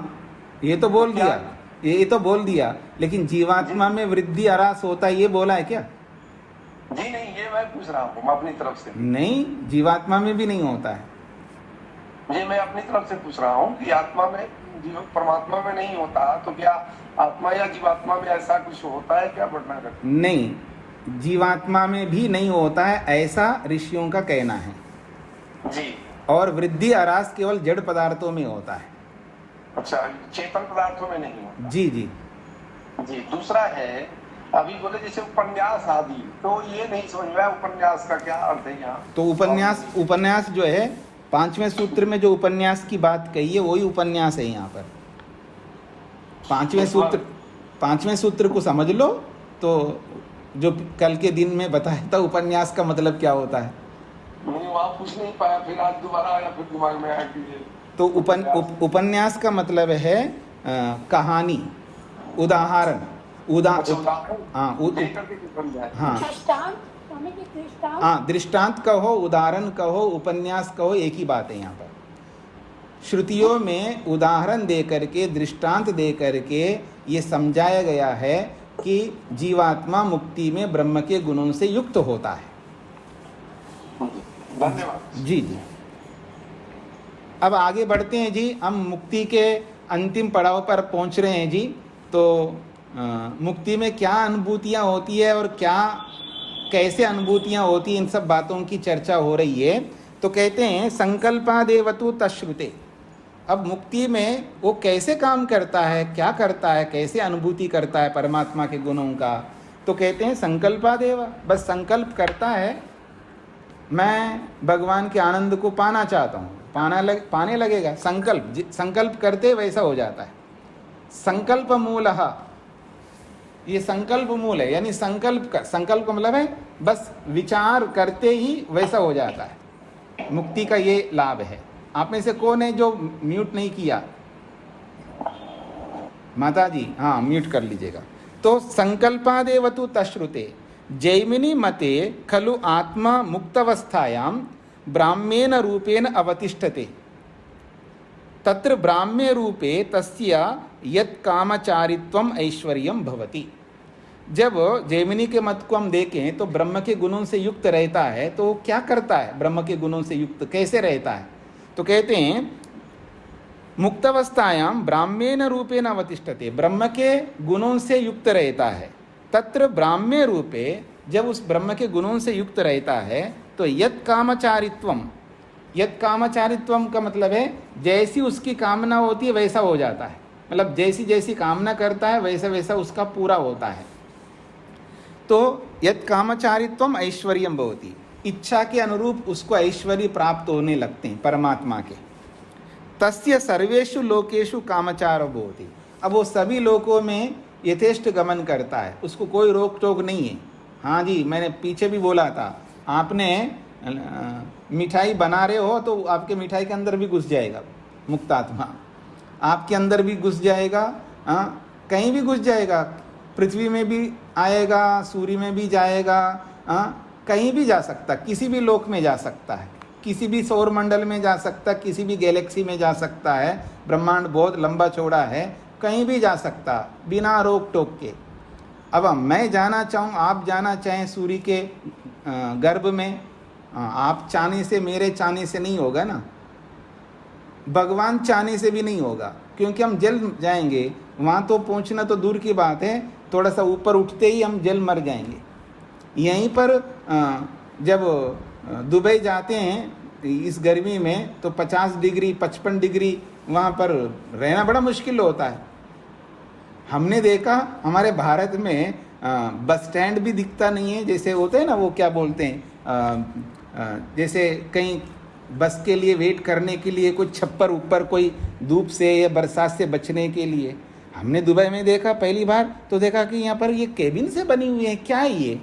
ये तो बोल दिया, ये तो बोल दिया, लेकिन जीवात्मा में वृद्धि ह्रास होता है, ये बोला है क्या? जी नहीं, ये मैं पूछ रहा हूँ अपनी तरफ से। नहीं, जीवात्मा में भी नहीं होता है। ये मैं अपनी तरफ से पूछ रहा हूँ कि आत्मा में, परमात्मा में नहीं होता, तो क्या आत्मा या जीवात्मा में ऐसा कुछ होता है क्या, बढ़ना घटना? नहीं, जीवात्मा में भी नहीं होता है, ऐसा ऋषियों का कहना है जी। और वृद्धि ह्रास केवल जड़ पदार्थों में होता है। अच्छा, चेतन पदार्थों में नहीं होता। जी जी जी। दूसरा है, अभी बोले जैसे उपन्यास आदि, तो ये नहीं समझ में आया उपन्यास का क्या अर्थ है यहाँ? तो उपन्यास जो है, 5वें सूत्र में जो उपन्यास की बात कही है वही उपन्यास है यहाँ पर। 5वें सूत्र को समझ लो तो जो कल के दिन में बताया था उपन्यास का मतलब क्या होता है। नहीं, वहाँ पूछ नहीं पाया, फिर आज दोबारा आया, फिर दिमाग में आया कि तो उपन्यास का मतलब है कहानी, उदाहरण, हाँ, दृष्टांत कहो, उदाहरण कहो, उपन्यास कहो, एक ही बात है यहाँ पर। श्रुतियों में उदाहरण दे करके, दृष्टांत दे करके ये समझाया गया है कि जीवात्मा मुक्ति में ब्रह्म के गुणों से युक्त होता है। धन्यवाद जी जी। अब आगे बढ़ते हैं जी, हम मुक्ति के अंतिम पड़ाव पर पहुंच रहे हैं जी। तो मुक्ति में क्या अनुभूतियां होती है और क्या कैसे अनुभूतियां होती हैं, इन सब बातों की चर्चा हो रही है। तो कहते हैं संकल्पादेवतु तश्रुते। अब मुक्ति में वो कैसे काम करता है, क्या करता है, कैसे अनुभूति करता है परमात्मा के गुणों का, तो कहते हैं संकल्पादेव, बस संकल्प करता है मैं भगवान के आनंद को पाना चाहता हूँ, पाने लगेगा। संकल्प करते वैसा हो जाता है। संकल्प मूलः, ये संकल्प मूल है, यानी संकल्प का मतलब है बस विचार करते ही वैसा हो जाता है। मुक्ति का ये लाभ है। आप में से कौन है जो म्यूट नहीं किया? माता जी, हाँ, म्यूट कर लीजिएगा। तो संकल्पादेवतु तश्रुते जैमिनी मते खलु आत्मा मुक्तावस्थायां ब्राह्मेण रूपेण अवतिष्ठते, तत्र ब्राह्म्य रूपे तस्य यत् कामचारित्वम ऐश्वर्यम भवति। जब जैमिनी के मत को हम देखें तो ब्रह्म के गुणों से युक्त रहता है, तो क्या करता है? ब्रह्म के गुणों से युक्त कैसे रहता है? तो कहते हैं मुक्तावस्थायाम ब्राह्मेण रूपेण अवतिष्ठते, ब्रह्म के गुणों से युक्त रहता है। तत्र ब्राह्म्य रूपे, जब उस ब्रह्म के गुणों से युक्त रहता है तो यत् कामचारित्वम, यत् कामचारित्वम का मतलब है जैसी उसकी कामना होती है वैसा हो जाता है, मतलब जैसी जैसी कामना करता है वैसा वैसा उसका पूरा होता है। तो यत् कामचारित्वम ऐश्वर्यम भवति, इच्छा के अनुरूप उसको ऐश्वर्य प्राप्त होने लगते हैं परमात्मा के। तस्य सर्वेषु लोकेषु कामचार भवति, अब वो सभी लोकों में यथेष्ट गमन करता है, उसको कोई रोक टोक नहीं है। हाँ जी, मैंने पीछे भी बोला था, आपने मिठाई बना रहे हो तो आपके मिठाई के अंदर भी घुस जाएगा मुक्तात्मा, आपके अंदर भी घुस जाएगा, कहीं भी घुस जाएगा, पृथ्वी में भी आएगा, सूर्य में भी जाएगा, कहीं भी जा सकता, किसी भी लोक में जा सकता है, किसी भी सौर मंडल में जा सकता, किसी भी गैलेक्सी में जा सकता है। ब्रह्मांड बहुत लंबा चौड़ा है, कहीं भी जा सकता बिना रोक टोक के। अब मैं जाना चाहूँ, आप जाना चाहें सूर्य के गर्भ में, आप चाहने से, मेरे चाहने से नहीं होगा ना, भगवान चाहने से भी नहीं होगा, क्योंकि हम जल जाएंगे, वहाँ तो पहुँचना तो दूर की बात है, थोड़ा सा ऊपर उठते ही हम जल मर जाएंगे। यहीं पर जब दुबई जाते हैं इस गर्मी में तो 50 डिग्री 55 डिग्री वहाँ पर रहना बड़ा मुश्किल होता है। हमने देखा हमारे भारत में बस स्टैंड भी दिखता नहीं है, जैसे होते हैं ना, वो क्या बोलते हैं, जैसे कहीं बस के लिए वेट करने के लिए कोई छप्पर ऊपर, कोई धूप से या बरसात से बचने के लिए। हमने दुबई में देखा पहली बार तो देखा कि यहाँ पर ये केबिन से बनी हुई है, क्या है ये?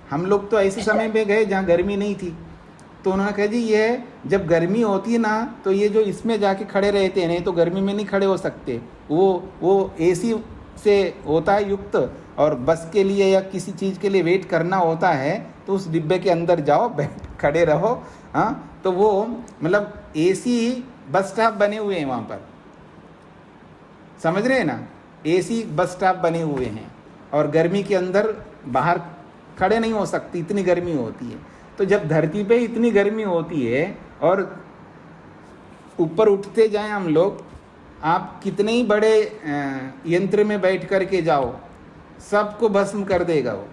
हम लोग तो ऐसे समय में गए जहाँ गर्मी नहीं थी, तो उन्होंने कहा जी ये जब गर्मी होती है ना तो ये जो इसमें जाके खड़े रहते हैं, नहीं तो गर्मी में नहीं खड़े हो सकते, वो एसी से होता है युक्त, और बस के लिए या किसी चीज़ के लिए वेट करना होता है तो उस डिब्बे के अंदर जाओ, बैठ खड़े रहो। हाँ, तो वो मतलब एसी बस स्टॉप बने हुए हैं वहाँ पर, समझ रहे हैं ना, एसी बस स्टॉप बने हुए हैं, और गर्मी के अंदर बाहर खड़े नहीं हो सकती, इतनी गर्मी होती है। तो जब धरती पे इतनी गर्मी होती है और ऊपर उठते जाएं हम लोग, आप कितने ही बड़े यंत्र में बैठ करके जाओ, सबको भस्म कर देगा वो।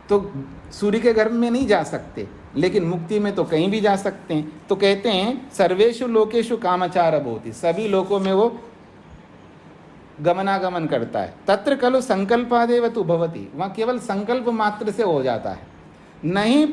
तो सूर्य के गर्भ में नहीं जा सकते, लेकिन मुक्ति में तो कहीं भी जा सकते हैं। तो कहते हैं सर्वेषु लोकेषु कामचार भवति, सभी लोकों में वो गमनागमन करता है। तत्र खलु संकल्पादेव तु भवति, वहाँ केवल संकल्प मात्र से हो जाता है, नहीं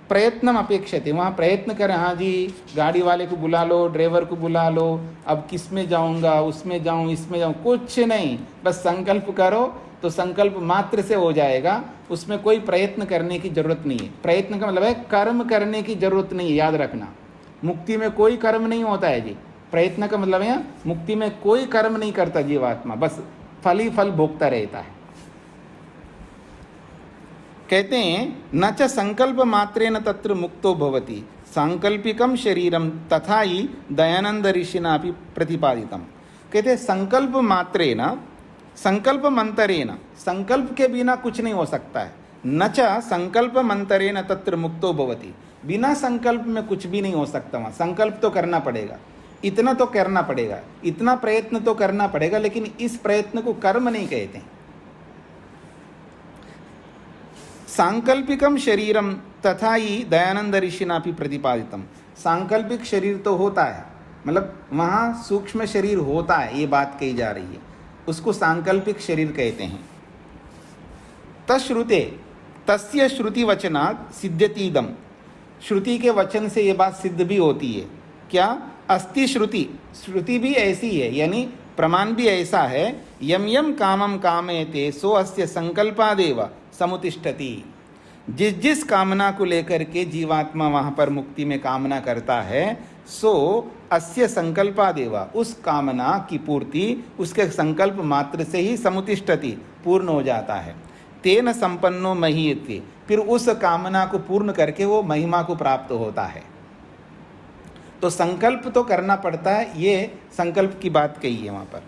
प्रयत्नम अपेक्षते, वहाँ प्रयत्न करें, हाँ जी गाड़ी वाले को बुला लो, ड्राइवर को बुला लो, अब किस में जाऊँगा, उसमें जाऊँ, इसमें जाऊँ, कुछ नहीं, बस संकल्प करो तो संकल्प मात्र से हो जाएगा, उसमें कोई प्रयत्न करने की जरूरत नहीं है। प्रयत्न का मतलब है कर्म करने की जरूरत नहीं है, याद रखना। मुक्ति में कोई कर्म नहीं होता है जी, प्रयत्न का मतलब है मुक्ति में कोई कर्म नहीं करता जीवात्मा, बस फल ही फल भोगता रहता है। कहते हैं न च संकल्प मात्रेण तत्र मुक्तो भवति, सांकल्पिकम शरीरम तथा ही दयानंद ऋषिना भी प्रतिपादितम। कहते हैं संकल्प मात्रेण, संकल्प मंतरेण, संकल्प के बिना कुछ नहीं हो सकता है। न च संकल्प मंतरेण तत्र मुक्तो भवति, बिना संकल्प में कुछ भी नहीं हो सकता वहाँ। संकल्प तो करना पड़ेगा, इतना तो करना पड़ेगा, इतना प्रयत्न तो करना पड़ेगा, लेकिन इस प्रयत्न को कर्म नहीं कहते। सांकल्पिकम शरीरम तथा ही दयानंद ऋषिना भी प्रतिपादितम, सांकल्पिक शरीर तो होता है, मतलब वहाँ सूक्ष्म शरीर होता है, ये बात कही जा रही है, उसको सांकल्पिक शरीर कहते हैं। तश्रुते तस्य श्रुति वचनात् सिद्ध्यतीदम, श्रुति के वचन से ये बात सिद्ध भी होती है। क्या? अस्ति श्रुति, श्रुति भी ऐसी है, यानी प्रमाण भी ऐसा है, यम यम कामम कामयते सो अस्य संकल्पादेव समुतिष्ठति, जिस जिस कामना को लेकर के जीवात्मा वहाँ पर मुक्ति में कामना करता है, सो अस्य संकल्पादेव, उस कामना की पूर्ति उसके संकल्प मात्र से ही समुतिष्ठति, पूर्ण हो जाता है। तेन संपन्नो महीयते, फिर उस कामना को पूर्ण करके वो महिमा को प्राप्त होता है। तो संकल्प तो करना पड़ता है, ये संकल्प की बात कही है वहाँ पर।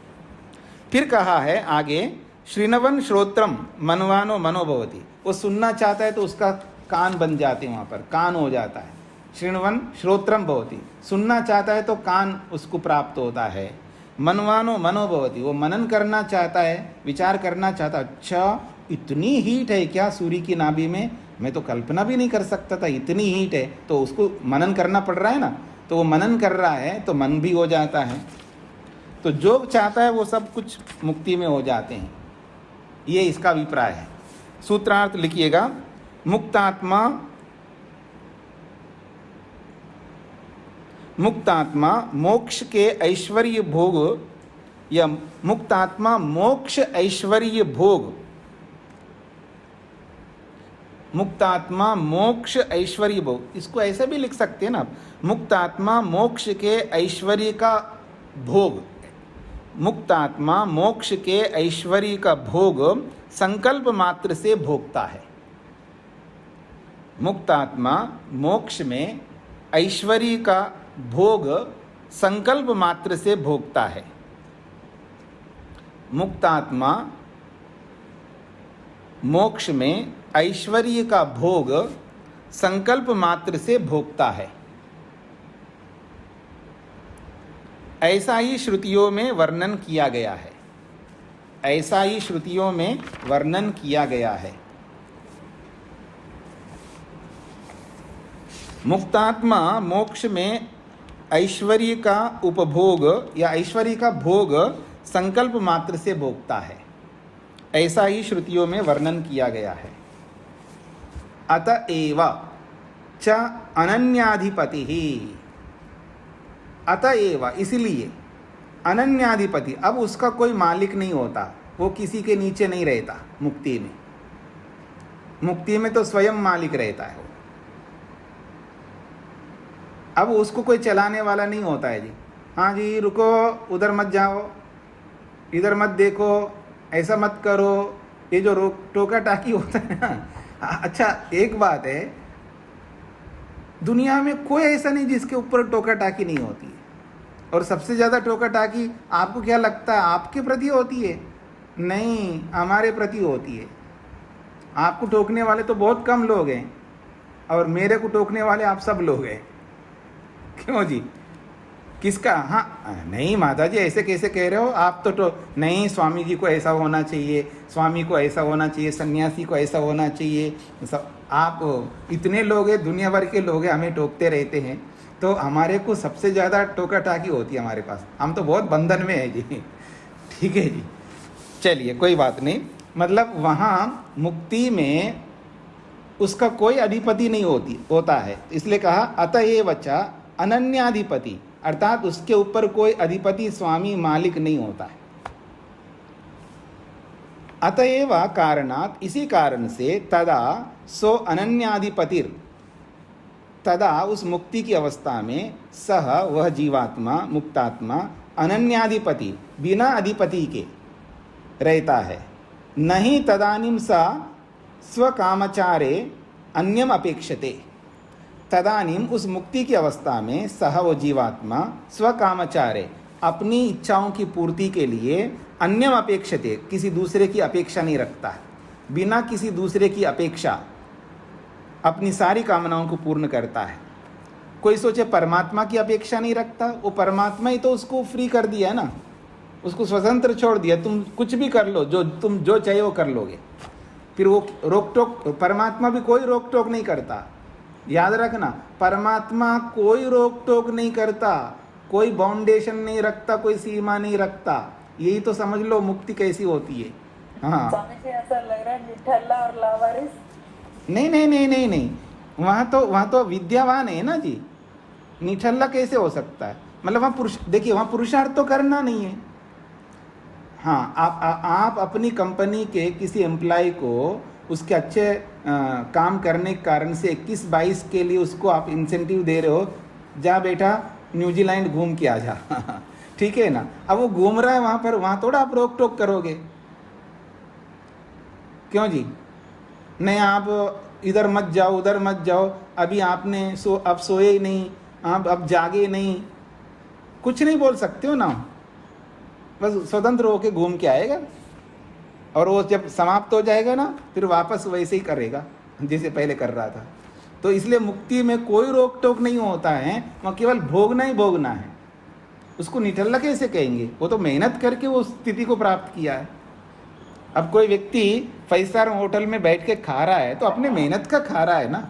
फिर कहा है आगे, श्रीनवन श्रोत्रम मनवानो मनोभवती, वो सुनना चाहता है तो उसका कान बन जाते हैं, वहाँ पर कान हो जाता है। श्रीनवन श्रोत्रम भवती, सुनना चाहता है तो कान उसको प्राप्त होता है। मनवानो मनोभवती, वो मनन करना चाहता है, विचार करना चाहता, अच्छा इतनी हीट है क्या सूर्य की नाभि में, मैं तो कल्पना भी नहीं कर सकता था इतनी हीट है, तो उसको मनन करना पड़ रहा है ना, तो वो मनन कर रहा है तो मन भी हो जाता है। तो जो चाहता है वो सब कुछ मुक्ति में हो जाते हैं, ये इसका अभिप्राय है। सूत्रार्थ लिखिएगा, मुक्तात्मा मोक्ष के ऐश्वर्य भोग, या मुक्तात्मा मोक्ष ऐश्वर्य भोग, मुक्तात्मा मोक्ष ऐश्वर्य भोग, इसको ऐसे भी लिख सकते हैं ना, मुक्तात्मा मोक्ष के ऐश्वर्य का भोग, मुक्तात्मा मोक्ष के ऐश्वर्य का भोग संकल्प मात्र से भोगता है। मुक्तात्मा मोक्ष में ऐश्वर्य का भोग संकल्प मात्र से भोगता है। मुक्तात्मा मोक्ष में ऐश्वर्य का भोग संकल्प मात्र से भोगता है। ऐसा ही श्रुतियों में वर्णन किया गया है, ऐसा ही श्रुतियों में वर्णन किया गया है। मुक्तात्मा मोक्ष में ऐश्वर्य का उपभोग या ऐश्वर्य का भोग संकल्प मात्र से भोगता है, ऐसा ही श्रुतियों में वर्णन किया गया है। अतएव च अनन्याधिपति ही, अतएव इसलिए, अनन्याधिपति, अब उसका कोई मालिक नहीं होता, वो किसी के नीचे नहीं रहता। मुक्ति में, मुक्ति में तो स्वयं मालिक रहता है वो, अब उसको कोई चलाने वाला नहीं होता है जी, हाँ जी रुको, उधर मत जाओ, इधर मत देखो, ऐसा मत करो, ये जो रोक टोका टाकी होता है ना। अच्छा एक बात है, दुनिया में कोई ऐसा नहीं जिसके ऊपर टोका टाकी नहीं होती है, और सबसे ज़्यादा टोका टाकी आपको क्या लगता है आपके प्रति होती है? नहीं, हमारे प्रति होती है। आपको टोकने वाले तो बहुत कम लोग हैं, और मेरे को टोकने वाले आप सब लोग हैं। क्यों जी? किसका? हाँ नहीं माता जी ऐसे कैसे कह रहे हो आप, तो नहीं, स्वामी जी को ऐसा होना चाहिए, स्वामी को ऐसा होना चाहिए, सन्यासी को ऐसा होना चाहिए, सब आप इतने लोग हैं, दुनिया भर के लोग हैं, हमें टोकते रहते हैं, तो हमारे को सबसे ज़्यादा टोका टाकी होती है हमारे पास, हम तो बहुत बंधन में है जी। ठीक है जी, चलिए कोई बात नहीं। मतलब वहाँ मुक्ति में उसका कोई अधिपति नहीं होता है, इसलिए कहा अतएव च अनन्याधिपति, अर्थात उसके ऊपर कोई अधिपति स्वामी मालिक नहीं होता है। अतएव कारणात, इसी कारण से, तदा सो अनन्याधिपतिर, तदा उस मुक्ति की अवस्था में, सह वह जीवात्मा मुक्तात्मा अनन्याधिपति बिना अधिपति के रहता है। नहीं तदानीम सा स्वकामचारे अन्यम अपेक्षते, तदानीम उस मुक्ति की अवस्था में सह वो जीवात्मा स्वकामचारे अपनी इच्छाओं की पूर्ति के लिए अन्यम अपेक्षते, किसी दूसरे की अपेक्षा नहीं रखता है, बिना किसी दूसरे की अपेक्षा अपनी सारी कामनाओं को पूर्ण करता है। कोई सोचे परमात्मा की अपेक्षा नहीं रखता, वो परमात्मा ही तो उसको फ्री कर दिया है ना, उसको स्वतंत्र छोड़ दिया, तुम कुछ भी कर लो, तुम जो चाहिए वो कर लोगे। फिर वो रोक टोक, परमात्मा भी कोई रोक टोक नहीं करता, याद रखना, परमात्मा कोई रोक टोक नहीं करता, कोई बाउंडेशन नहीं रखता, कोई सीमा नहीं रखता। यही तो समझ लो मुक्ति कैसी होती है। हाँ स्वामी जी ऐसा लग रहा है निठल्ला और लावारिस। नहीं, वहाँ तो विद्यावान है ना जी, निठल्ला कैसे हो सकता है? मतलब वहाँ देखिए वहाँ पुरुषार्थ तो करना नहीं है। हाँ आप अपनी कंपनी के किसी एम्प्लॉय को उसके अच्छे काम करने के कारण से 21-22 के लिए उसको आप इंसेंटिव दे रहे हो, जा बेटा न्यूजीलैंड घूम के आ जा। ठीक है ना, अब वो घूम रहा है वहाँ पर, वहाँ थोड़ा आप रोक टोक करोगे? क्यों जी? नहीं आप इधर मत जाओ, उधर मत जाओ, अभी आपने अब सोए ही नहीं, आप अब जागे नहीं, कुछ नहीं बोल सकते हो ना, बस स्वतंत्र होके घूम के आएगा। और वो जब समाप्त हो जाएगा ना, फिर वापस वैसे ही करेगा जैसे पहले कर रहा था। तो इसलिए मुक्ति में कोई रोक टोक नहीं होता है, वहाँ केवल भोगना ही भोगना है। उसको निठल्ला कैसे कहेंगे? वो तो मेहनत करके वो स्थिति को प्राप्त किया है। अब कोई व्यक्ति 5 स्टार होटल में बैठ के खा रहा है तो अपने मेहनत का खा रहा है ना।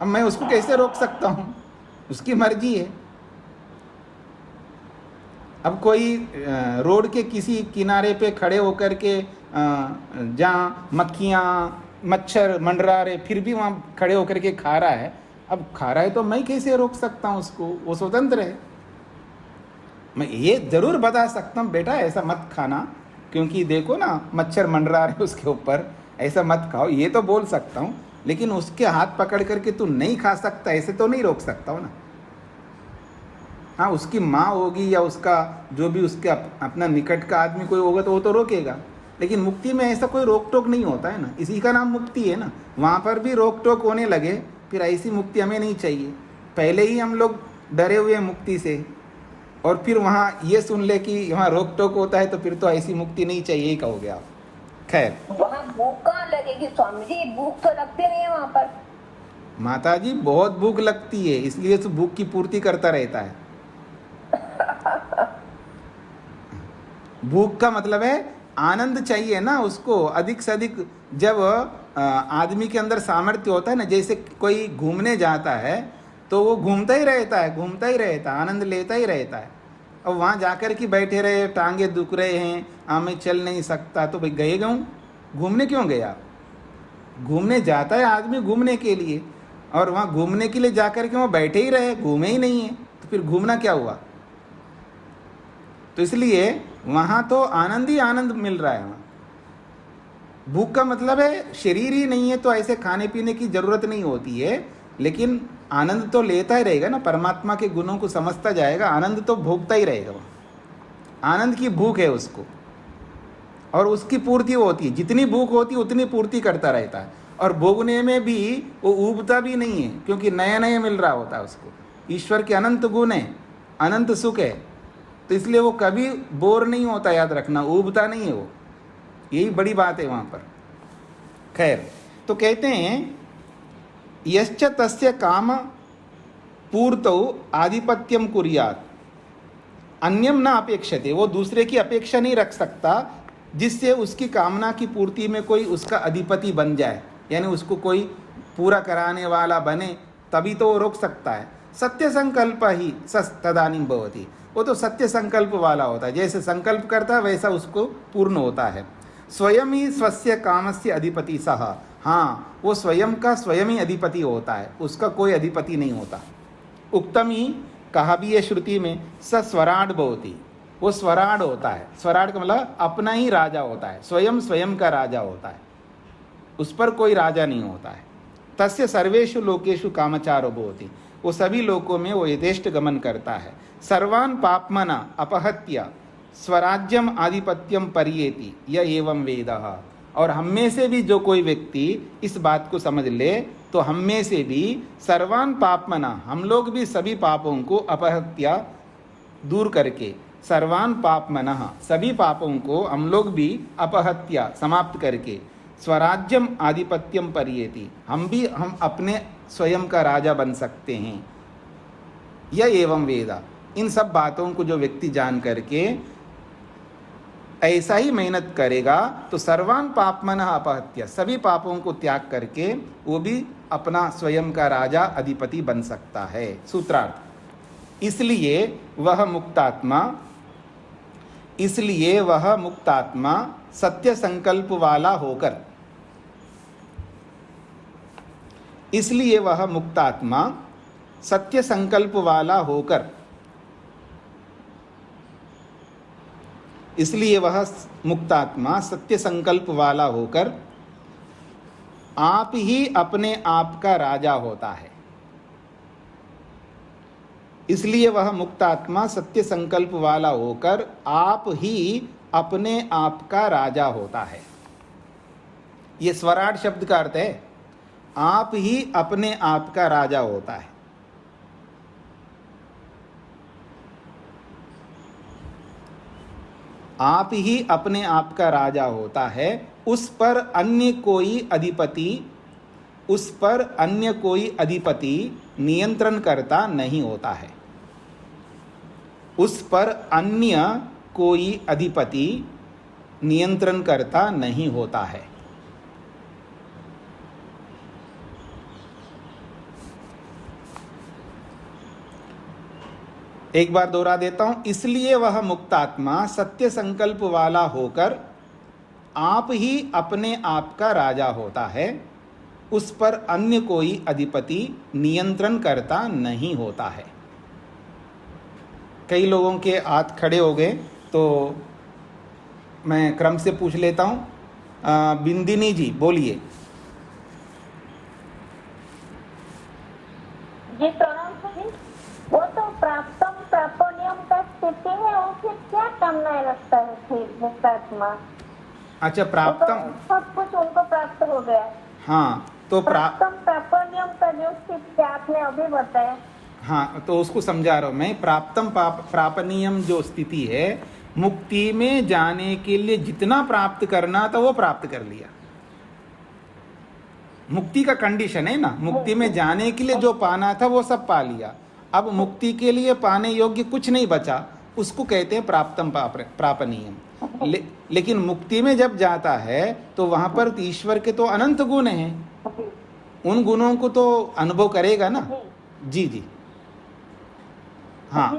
अब मैं उसको कैसे रोक सकता हूँ? उसकी मर्जी है। अब कोई रोड के किसी किनारे पे खड़े होकर के जहाँ मक्खियाँ मच्छर मंडरा रहे, फिर भी वहाँ खड़े होकर के खा रहा है। अब खा रहा है तो मैं कैसे रोक सकता हूँ उसको? वो स्वतंत्र है। मैं ये जरूर बता सकता हूँ, बेटा ऐसा मत खाना, क्योंकि देखो ना मच्छर मंडरा रहे उसके ऊपर, ऐसा मत खाओ, ये तो बोल सकता हूँ। लेकिन उसके हाथ पकड़ करके तू नहीं खा सकता, ऐसे तो नहीं रोक सकता हूँ ना। हाँ, उसकी माँ होगी या उसका जो भी उसके अपना निकट का आदमी कोई होगा तो वो तो रोकेगा। लेकिन मुक्ति में ऐसा कोई रोक टोक नहीं होता है ना, इसी का नाम मुक्ति है ना। वहाँ पर भी रोक टोक होने लगे, फिर ऐसी मुक्ति हमें नहीं चाहिए। पहले ही हम लोग डरे हुए हैं मुक्ति से, और फिर वहाँ ये सुन ले कि वहाँ रोक टोक होता है, तो फिर तो ऐसी मुक्ति नहीं चाहिए ही कहोगे आप। खैर, वहाँ भूख कहाँ लगेगी स्वामी जी? भूख तो लगती नहीं है वहाँ पर। माता जी बहुत भूख लगती है, इसलिए तो भूख की पूर्ति करता रहता है। भूख का मतलब है आनंद चाहिए ना उसको अधिक से अधिक। जब आदमी के अंदर सामर्थ्य होता है ना, जैसे कोई घूमने जाता है तो वो घूमता ही रहता है, घूमता ही रहता है, आनंद लेता ही रहता है। और वहाँ जाकर के बैठे रहे, टांगे दुख रहे हैं, मैं चल नहीं सकता, तो भाई गए गऊँ, घूमने क्यों गया? घूमने जाता है आदमी घूमने के लिए, और वहाँ घूमने के लिए जाकर के वहाँ बैठे ही रहे, घूमे ही नहीं है, तो फिर घूमना क्या हुआ? तो इसलिए वहाँ तो आनंद ही आनंद मिल रहा है। वहाँ भूख का मतलब है शरीर ही नहीं है तो ऐसे खाने पीने की जरूरत नहीं होती है, लेकिन आनंद तो लेता ही रहेगा ना, परमात्मा के गुणों को समझता जाएगा, आनंद तो भोगता ही रहेगा। वहाँ आनंद की भूख है उसको, और उसकी पूर्ति होती है। जितनी भूख होती है उतनी पूर्ति करता रहता है, और भोगने में भी वो ऊबता भी नहीं है, क्योंकि नया नया मिल रहा होता है उसको। ईश्वर के अनंत गुण है, अनंत सुख है, तो इसलिए वो कभी बोर नहीं होता, याद रखना, ऊबता नहीं है वो। यही बड़ी बात है वहाँ पर। खैर, तो कहते हैं यश्च तस्य काम पूर्तौ आधिपत्यम कुर्यात् अन्यम न अपेक्षते। वो दूसरे की अपेक्षा नहीं रख सकता जिससे उसकी कामना की पूर्ति में कोई उसका अधिपति बन जाए, यानी उसको कोई पूरा कराने वाला बने, तभी तो वो रोक सकता है। सत्य संकल्प ही तदानीं भवति। वो तो सत्य संकल्प वाला होता है, जैसे संकल्प करता है वैसा उसको पूर्ण होता है। स्वयं ही स्वस्य कामस्य अधिपति सह। हाँ, वो स्वयं का स्वयं ही अधिपति होता है, उसका कोई अधिपति नहीं होता। उक्तम ही कहा भी है श्रुति में, स स्वराड भवति। वो स्वराड होता है। स्वराड का मतलब अपना ही राजा होता है, स्वयं स्वयं का राजा होता है, उस पर कोई राजा नहीं होता है। तस्य सर्वेषु लोकेषु कामचारो भवति। वो सभी लोकों में वो यथेष्ट गमन करता है। सर्वान् पाप्मना अपहत्य स्वराज्यम आधिपत्यम परियेति य एवं वेदः। और हम में से भी जो कोई व्यक्ति इस बात को समझ ले, तो हम में से भी सर्वान् पापमना, हम लोग भी सभी पापों को अपहत्य दूर करके, सर्वान् पापमनः सभी पापों को हम लोग भी अपहत्य समाप्त करके, स्वराज्यम आधिपत्यम परियेति हम अपने स्वयं का राजा बन सकते हैं। यह एवं वेदा। इन सब बातों को जो व्यक्ति जान करके ऐसा ही मेहनत करेगा तो सर्वान् पापमनः अपहत्य, सभी पापों को त्याग करके वो भी अपना स्वयं का राजा अधिपति बन सकता है। सूत्रार्थ, इसलिए वह मुक्तात्मा सत्य संकल्प वाला होकर, इसलिए वह मुक्तात्मा सत्य संकल्प वाला होकर, इसलिए वह मुक्तात्मा सत्य संकल्प वाला होकर आप ही अपने आप का राजा होता है। इसलिए वह मुक्तात्मा सत्य संकल्प वाला होकर आप ही अपने आप का राजा होता है। ये स्वराट शब्द का अर्थ है, आप ही अपने आप का राजा होता है। आप ही अपने आप का राजा होता है, उस पर अन्य कोई अधिपति नियंत्रण करता नहीं होता है। उस पर अन्य कोई अधिपति नियंत्रण करता नहीं होता है। एक बार दोहरा देता हूं। इसलिए वह मुक्तात्मा सत्य संकल्प वाला होकर आप ही अपने आप का राजा होता है, उस पर अन्य कोई अधिपति नियंत्रण करता नहीं होता है। कई लोगों के हाथ खड़े हो गए, तो मैं क्रम से पूछ लेता हूं। बिंदिनी जी बोलिए। जी प्रणाम जी। वो तो प्राप्तम प्रापण्यम का स्थिति है, वो फिर क्या करना रखता है फिर मुक्तात्मा? अच्छा, प्राप्तम, तो सब कुछ उनको प्राप्त हो गया। हाँ, तो प्राप्तम प्रापण्यम का जो स्थिति आपने अभी बताया, हाँ, तो उसको समझा रहा हूं मैं। प्राप्तम प्रापनीयम जो स्थिति है, मुक्ति में जाने के लिए जितना प्राप्त करना था वो प्राप्त कर लिया। मुक्ति का कंडीशन है ना, मुक्ति में जाने के लिए जो पाना था वो सब पा लिया। अब मुक्ति के लिए पाने योग्य कुछ नहीं बचा, उसको कहते हैं प्राप्तम प्रापनीयम। लेकिन मुक्ति में जब जाता है तो वहां पर ईश्वर के तो अनंत गुण हैं, उन गुणों को तो अनुभव करेगा ना। जी जी, हाँ,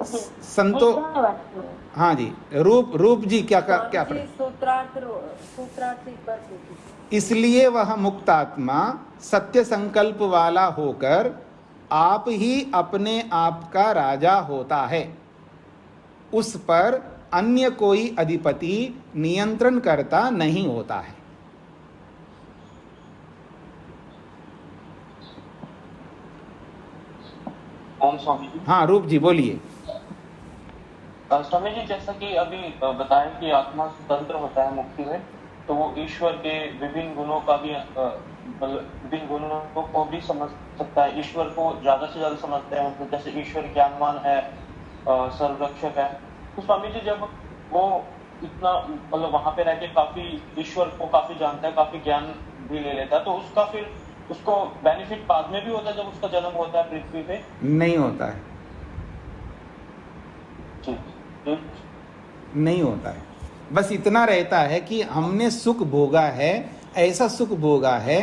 संतो, हाँ जी, रूप जी क्या इसलिए वह मुक्तात्मा सत्य संकल्प वाला होकर आप ही अपने आप का राजा होता है, उस पर अन्य कोई अधिपति नियंत्रण करता नहीं होता है। ओम स्वामी जी। हाँ, रूप जी बोलिए। स्वामी जी, जैसा कि अभी बताया कि आत्मा स्वतंत्र होता है मुक्ति में, तो वो ईश्वर के विभिन्न गुणों का भी विभिन्न गुणों को भी समझ सकता है। ईश्वर को ज्यादा से ज्यादा समझते हैं, मतलब जैसे ईश्वर ज्ञानवान है, सर्वरक्षक है। तो स्वामी जी, जब वो इतना मतलब वहां पे रह के काफी ईश्वर को काफी जानता है, काफी ज्ञान भी ले लेता है, तो उसका फिर उसको बेनिफिट बाद में भी होता है जब उसका जन्म होता है पृथ्वी पे? नहीं होता है। नहीं होता है, बस इतना रहता है कि हमने सुख भोगा है, ऐसा सुख भोगा है,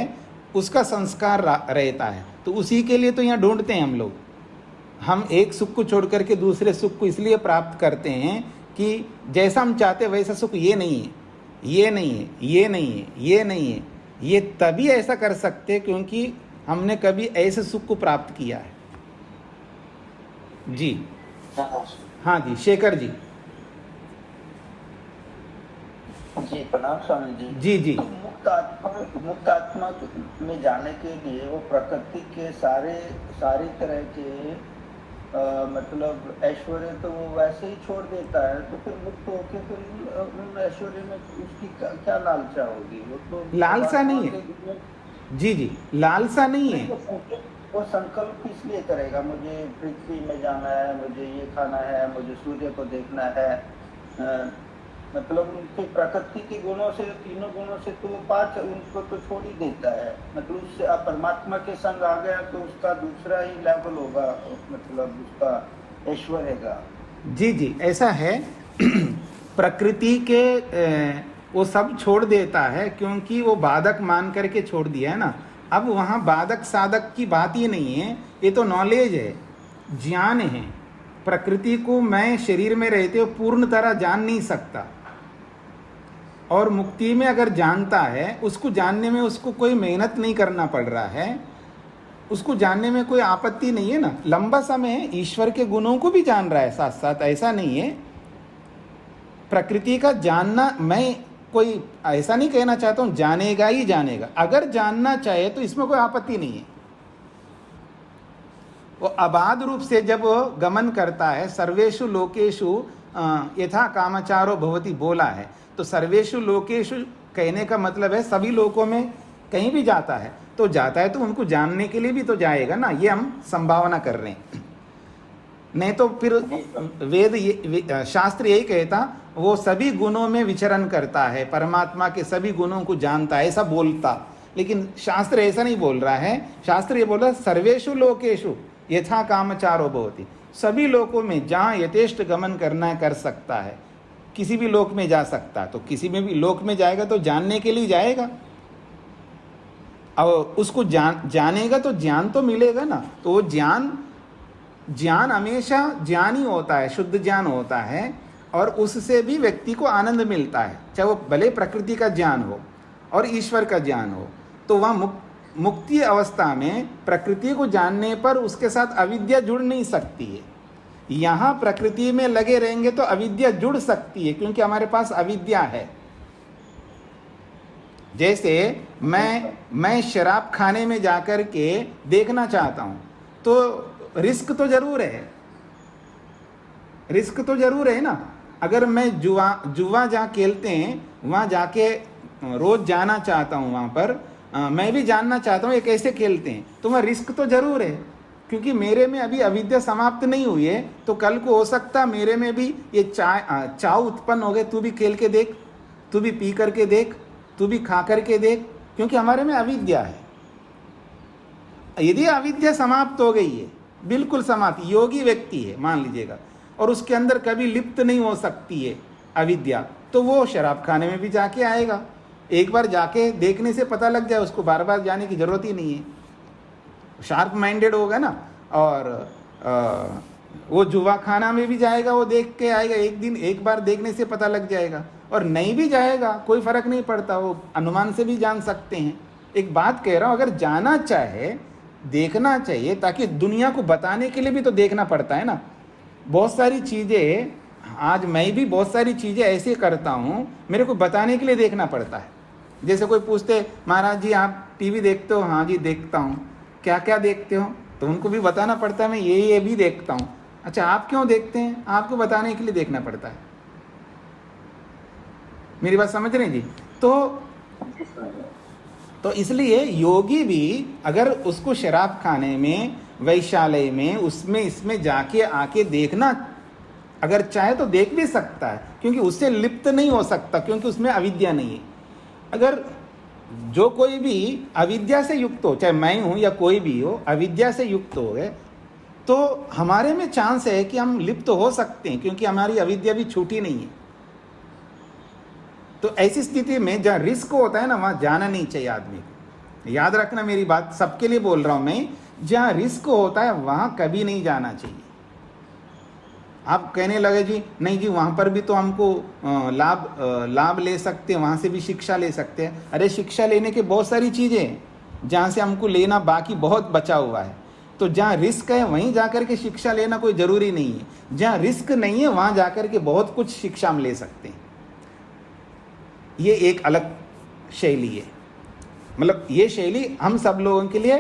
उसका संस्कार रहता है, तो उसी के लिए तो यहाँ ढूंढते हैं हम लोग। हम एक सुख को छोड़ करके दूसरे सुख को इसलिए प्राप्त करते हैं कि जैसा हम चाहते वैसा सुख ये नहीं है, ये नहीं है, ये नहीं है, ये नहीं है। ये तभी ऐसा कर सकते क्योंकि हमने कभी ऐसे सुख को प्राप्त किया है। जी हाँ जी, शेखर जी। जी प्रणाम स्वामी जी। जी जी। तो मुक्त आत्मा में जाने के लिए वो प्रकृति के सारी तरह के मतलब ऐश्वर्य तो वो वैसे ही छोड़ देता है, तो फिर मुक्त होके फिर उन ऐश्वर्य में उसकी क्या लालसा होगी? वो तो लालसा नहीं है। जी जी, लालसा नहीं है। वो संकल्प इसलिए करेगा, मुझे पृथ्वी में जाना है, मुझे ये खाना है, मुझे सूर्य को देखना है, मतलब उनके प्रकृति के गुणों से, तीनों गुणों से तो पांच उनको तो छोड़ ही देता है। मतलब उससे आप परमात्मा के संग आ गया तो उसका दूसरा ही लेवल होगा, मतलब उसका ऐश्वर्य का। जी जी, ऐसा है। प्रकृति के वो सब छोड़ देता है क्योंकि वो बाधक मान करके छोड़ दिया है ना। अब वहाँ बाधक साधक की बात ही नहीं है, ये तो नॉलेज है, ज्ञान है। प्रकृति को मैं शरीर में रहते हुए पूर्ण तरह जान नहीं सकता, और मुक्ति में अगर जानता है, उसको जानने में उसको कोई मेहनत नहीं करना पड़ रहा है, उसको जानने में कोई आपत्ति नहीं है ना। लंबा समय है, ईश्वर के गुणों को भी जान रहा है साथ साथ, ऐसा नहीं है। प्रकृति का जानना, मैं कोई ऐसा नहीं कहना चाहता हूं जानेगा ही जानेगा, अगर जानना चाहे तो इसमें कोई आपत्ति नहीं है। वो अबाध रूप से जब गमन करता है, सर्वेषु लोकेषु यथा कामचारो भवति बोला है, तो सर्वेषु लोकेषु कहने का मतलब है सभी लोकों में कहीं भी जाता है, तो जाता है तो उनको जानने के लिए भी तो जाएगा ना, ये हम संभावना कर रहे हैं। नहीं तो फिर शास्त्र यही कहता वो सभी गुणों में विचरण करता है, परमात्मा के सभी गुणों को जानता है, ऐसा बोलता। लेकिन शास्त्र ऐसा नहीं बोल रहा है। शास्त्र ये बोल रहा है सर्वेषु लोकेषु यथा कामचारो भवति, सभी लोकों में जहाँ यथेष्ट गमन करना है कर सकता है, किसी भी लोक में जा सकता है। तो किसी में भी लोक में जाएगा तो जानने के लिए जाएगा, और उसको जानेगा तो ज्ञान तो मिलेगा ना। तो वो ज्ञान हमेशा ज्ञान ही होता है, शुद्ध ज्ञान होता है, और उससे भी व्यक्ति को आनंद मिलता है, चाहे वो भले प्रकृति का ज्ञान हो और ईश्वर का ज्ञान हो। तो वहाँ मुक्ति अवस्था में प्रकृति को जानने पर उसके साथ अविद्या जुड़ नहीं सकती है। यहाँ प्रकृति में लगे रहेंगे तो अविद्या जुड़ सकती है, क्योंकि हमारे पास अविद्या है। जैसे मैं शराब खाने में जाकर के देखना चाहता हूँ, तो रिस्क तो जरूर है, रिस्क तो जरूर है ना। अगर मैं जुआ जहाँ खेलते हैं वहाँ जाके रोज जाना चाहता हूँ, वहाँ पर मैं भी जानना चाहता हूँ ये कैसे खेलते हैं, तो वहाँ रिस्क तो जरूर है, क्योंकि मेरे में अभी अविद्या समाप्त नहीं हुई है। तो कल को हो सकता मेरे में भी ये चाव उत्पन्न हो गए, तू भी खेल के देख, तू भी पी करके देख, तू भी खा करके देख, क्योंकि हमारे में अविद्या है। यदि अविद्या समाप्त हो गई है, बिल्कुल समाप्त, योगी व्यक्ति है मान लीजिएगा, और उसके अंदर कभी लिप्त नहीं हो सकती है अविद्या, तो वो शराब खाने में भी जाके आएगा। एक बार जाके देखने से पता लग जाए, उसको बार बार जाने की जरूरत ही नहीं है, शार्प माइंडेड होगा ना। और वो जुआ खाना में भी जाएगा, वो देख के आएगा, एक बार देखने से पता लग जाएगा। और नहीं भी जाएगा कोई फर्क नहीं पड़ता, वो अनुमान से भी जान सकते हैं। एक बात कह रहा हूँ, अगर जाना चाहे देखना चाहिए, ताकि दुनिया को बताने के लिए भी तो देखना पड़ता है ना। बहुत सारी चीज़ें, आज मैं भी बहुत सारी चीज़ें ऐसे करता हूँ, मेरे को बताने के लिए देखना पड़ता है। जैसे कोई पूछते महाराज जी आप टीवी देखते हो? हाँ जी देखता हूँ। क्या क्या देखते हो? तो उनको भी बताना पड़ता है मैं ये भी देखता हूँ। अच्छा आप क्यों देखते हैं? आपको बताने के लिए देखना पड़ता है। मेरी बात समझ रहे हैं जी? तो इसलिए योगी भी अगर उसको शराब खाने में, वैशालय में, उसमें इसमें जाके आके देखना अगर चाहे तो देख भी सकता है, क्योंकि उससे लिप्त नहीं हो सकता, क्योंकि उसमें अविद्या नहीं है। अगर जो कोई भी अविद्या से युक्त हो, चाहे मैं हूं या कोई भी हो, अविद्या से युक्त हो गए, तो हमारे में चांस है कि हम लिप्त हो सकते हैं, क्योंकि हमारी अविद्या भी छूटी नहीं है। तो ऐसी स्थिति में जहाँ रिस्क होता है ना, वहाँ जाना नहीं चाहिए आदमी को। याद रखना मेरी बात, सबके लिए बोल रहा हूँ मैं, जहाँ रिस्क होता है वहाँ कभी नहीं जाना चाहिए। आप कहने लगे जी नहीं जी वहाँ पर भी तो हमको लाभ ले सकते हैं, वहाँ से भी शिक्षा ले सकते हैं। अरे शिक्षा लेने के बहुत सारी चीज़ें हैं जहाँ से हमको लेना बाकी बहुत बचा हुआ है। तो जहाँ रिस्क है वहीं जाकर के शिक्षा लेना कोई ज़रूरी नहीं है, जहाँ रिस्क नहीं है वहाँ जाकर के बहुत कुछ शिक्षा हम ले सकते हैं। ये एक अलग शैली है, मतलब ये शैली हम सब लोगों के लिए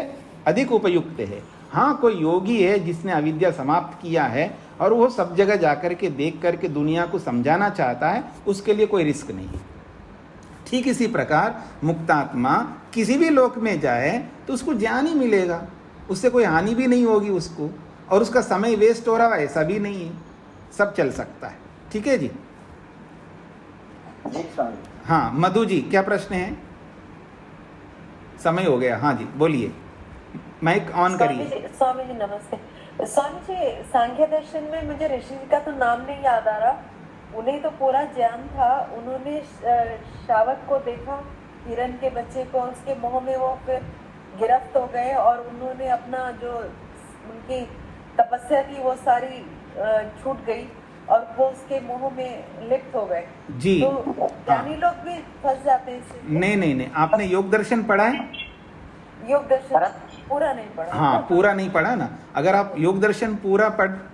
अधिक उपयुक्त है। हाँ कोई योगी है जिसने अविद्या समाप्त किया है और वो सब जगह जाकर के देख करके दुनिया को समझाना चाहता है, उसके लिए कोई रिस्क नहीं है। ठीक इसी प्रकार मुक्तात्मा किसी भी लोक में जाए तो उसको ज्ञान ही मिलेगा, उससे कोई हानि भी नहीं होगी उसको, और उसका समय वेस्ट हो रहा है ऐसा भी नहीं है, सब चल सकता है। ठीक है जी? जी स्वामी। हाँ मधु जी क्या प्रश्न है? समय हो गया। हाँ जी बोलिए, माइक ऑन करिए। स्वामी जी नमस्ते। स्वामी जी सांख्य दर्शन में मुझे ऋषि जी का तो नाम नहीं याद आ रहा, उन्हें तो पूरा ज्ञान था। उन्होंने शावक को देखा, हिरण के बच्चे को, उसके मोह में वो फिर गिरफ्त हो गए और उन्होंने अपना जो उनकी तपस्या की वो सारी छूट गई और वो उसके मोह में लिप्त हो गए जी। तो ज्ञानी लोग भी फंस जाते हैं इससे। नहीं, आपने योग दर्शन पढ़ा है? योग दर्शन पूरा नहीं पढ़ा। हाँ पूरा नहीं पढ़ा ना। अगर आप योग दर्शन पूरा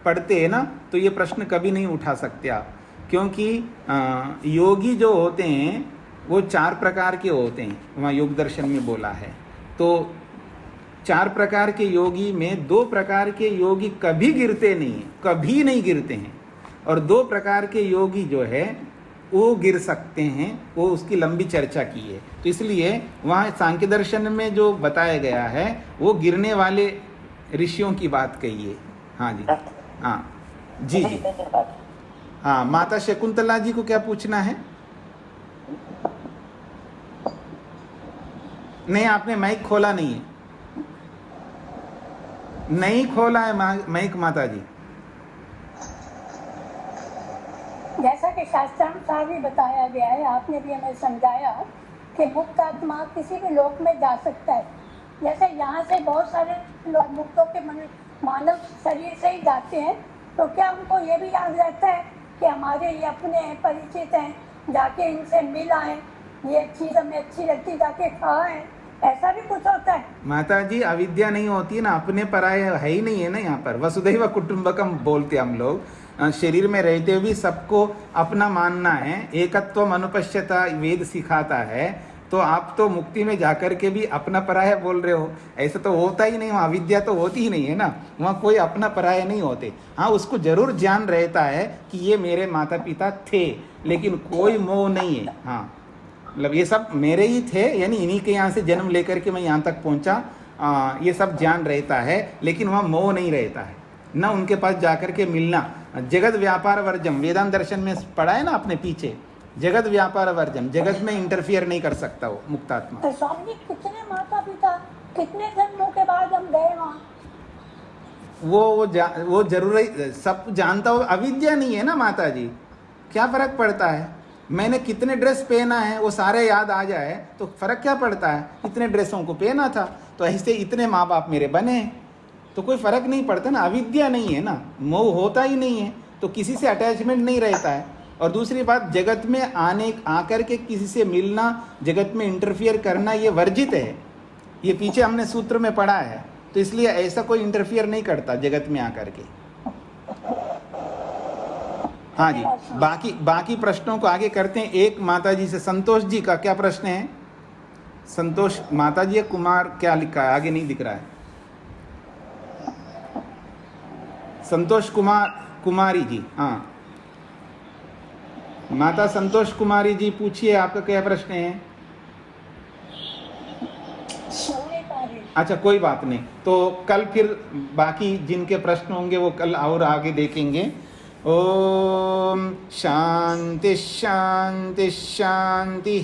पढ़ते हैं ना तो ये प्रश्न कभी नहीं उठा सकते आप, क्योंकि योगी जो होते हैं वो 4 प्रकार के होते हैं, वहाँ योग दर्शन में बोला है। तो 4 प्रकार के योगी में 2 प्रकार के योगी कभी गिरते नहीं हैं, कभी नहीं गिरते हैं, और 2 प्रकार के योगी जो है वो गिर सकते हैं, वो उसकी लंबी चर्चा की है। तो इसलिए वहाँ सांख्य दर्शन में जो बताया गया है वो गिरने वाले ऋषियों की बात कही है। हाँ जी हाँ। जी जी। धन्यवाद। हाँ, माता शकुंतला जी को क्या पूछना है? नहीं, आपने माइक खोला नहीं है, नहीं खोला है माइक माता जी। जैसा कि शास्त्रानुसार भी बताया गया है, आपने भी हमें समझाया कि मुक्त आत्मा किसी भी लोक में जा सकता है। जैसे यहाँ से बहुत सारे लोग मुक्तों के मानव शरीर से ही जाते हैं, तो क्या उनको ये भी याद रहता है कि हमारे ये अपने हैं, परिचित हैं, जाके इनसे मिल आए, ये चीज़ हमें अच्छी लगती, जाके खाएं, ऐसा भी कुछ होता है? माता जी, अविद्या नहीं होती है ना, अपने पराये है ही नहीं है ना। यहाँ पर वसुधैव कुटुंबकम बोलते हम लोग, शरीर में रहते हुए भी सबको अपना मानना है, एकत्वम अनुपश्यता वेद सिखाता है। तो आप तो मुक्ति में जाकर के भी अपना पराया बोल रहे हो, ऐसा तो होता ही नहीं, वहाँ अविद्या तो होती ही नहीं है ना, वहाँ कोई अपना पराया नहीं होते। हाँ, उसको जरूर ज्ञान रहता है कि ये मेरे माता पिता थे, लेकिन कोई मोह नहीं है। हाँ, मतलब ये सब मेरे ही थे, यानी इन्हीं के यहाँ से जन्म लेकर के मैं यहाँ तक पहुँचा, ये सब ज्ञान रहता है, लेकिन वहाँ मोह नहीं रहता है, न उनके पास जाकर के मिलना। जगत व्यापार वर्जम, वेदांत दर्शन में पढ़ा है ना आपने पीछे, जगत व्यापार वर्जम, जगत में इंटरफियर नहीं कर सकता वो मुक्तात्मा। तो स्वामी जी, कितने माता पिता, कितने जन्मों के बाद हम गए वहाँ? वो जरूर सब जानता हो, अविद्या नहीं है ना माता जी, क्या फर्क पड़ता है? मैंने कितने ड्रेस पहना है वो सारे याद आ जाए तो फर्क क्या पड़ता है? इतने ड्रेसों को पहना था, तो ऐसे इतने माँ बाप मेरे बने, तो कोई फर्क नहीं पड़ता ना। अविद्या नहीं है ना, मोह होता ही नहीं है, तो किसी से अटैचमेंट नहीं रहता है। और दूसरी बात, जगत में आकर के किसी से मिलना, जगत में इंटरफियर करना, ये वर्जित है। ये पीछे हमने सूत्र में पढ़ा है, तो इसलिए ऐसा कोई इंटरफियर नहीं करता जगत में आकर के। हाँ जी, बाकी प्रश्नों को आगे करते हैं। एक माता जी से, संतोष जी का क्या प्रश्न है? संतोष माता जी, कुमार क्या लिखा है, आगे नहीं दिख रहा है। संतोष कुमारी जी, हाँ, माता संतोष कुमारी जी पूछिए, आपका क्या प्रश्न है? अच्छा, कोई बात नहीं, तो कल फिर बाकी जिनके प्रश्न होंगे वो कल और आगे देखेंगे। ओम शांति शांति शांति।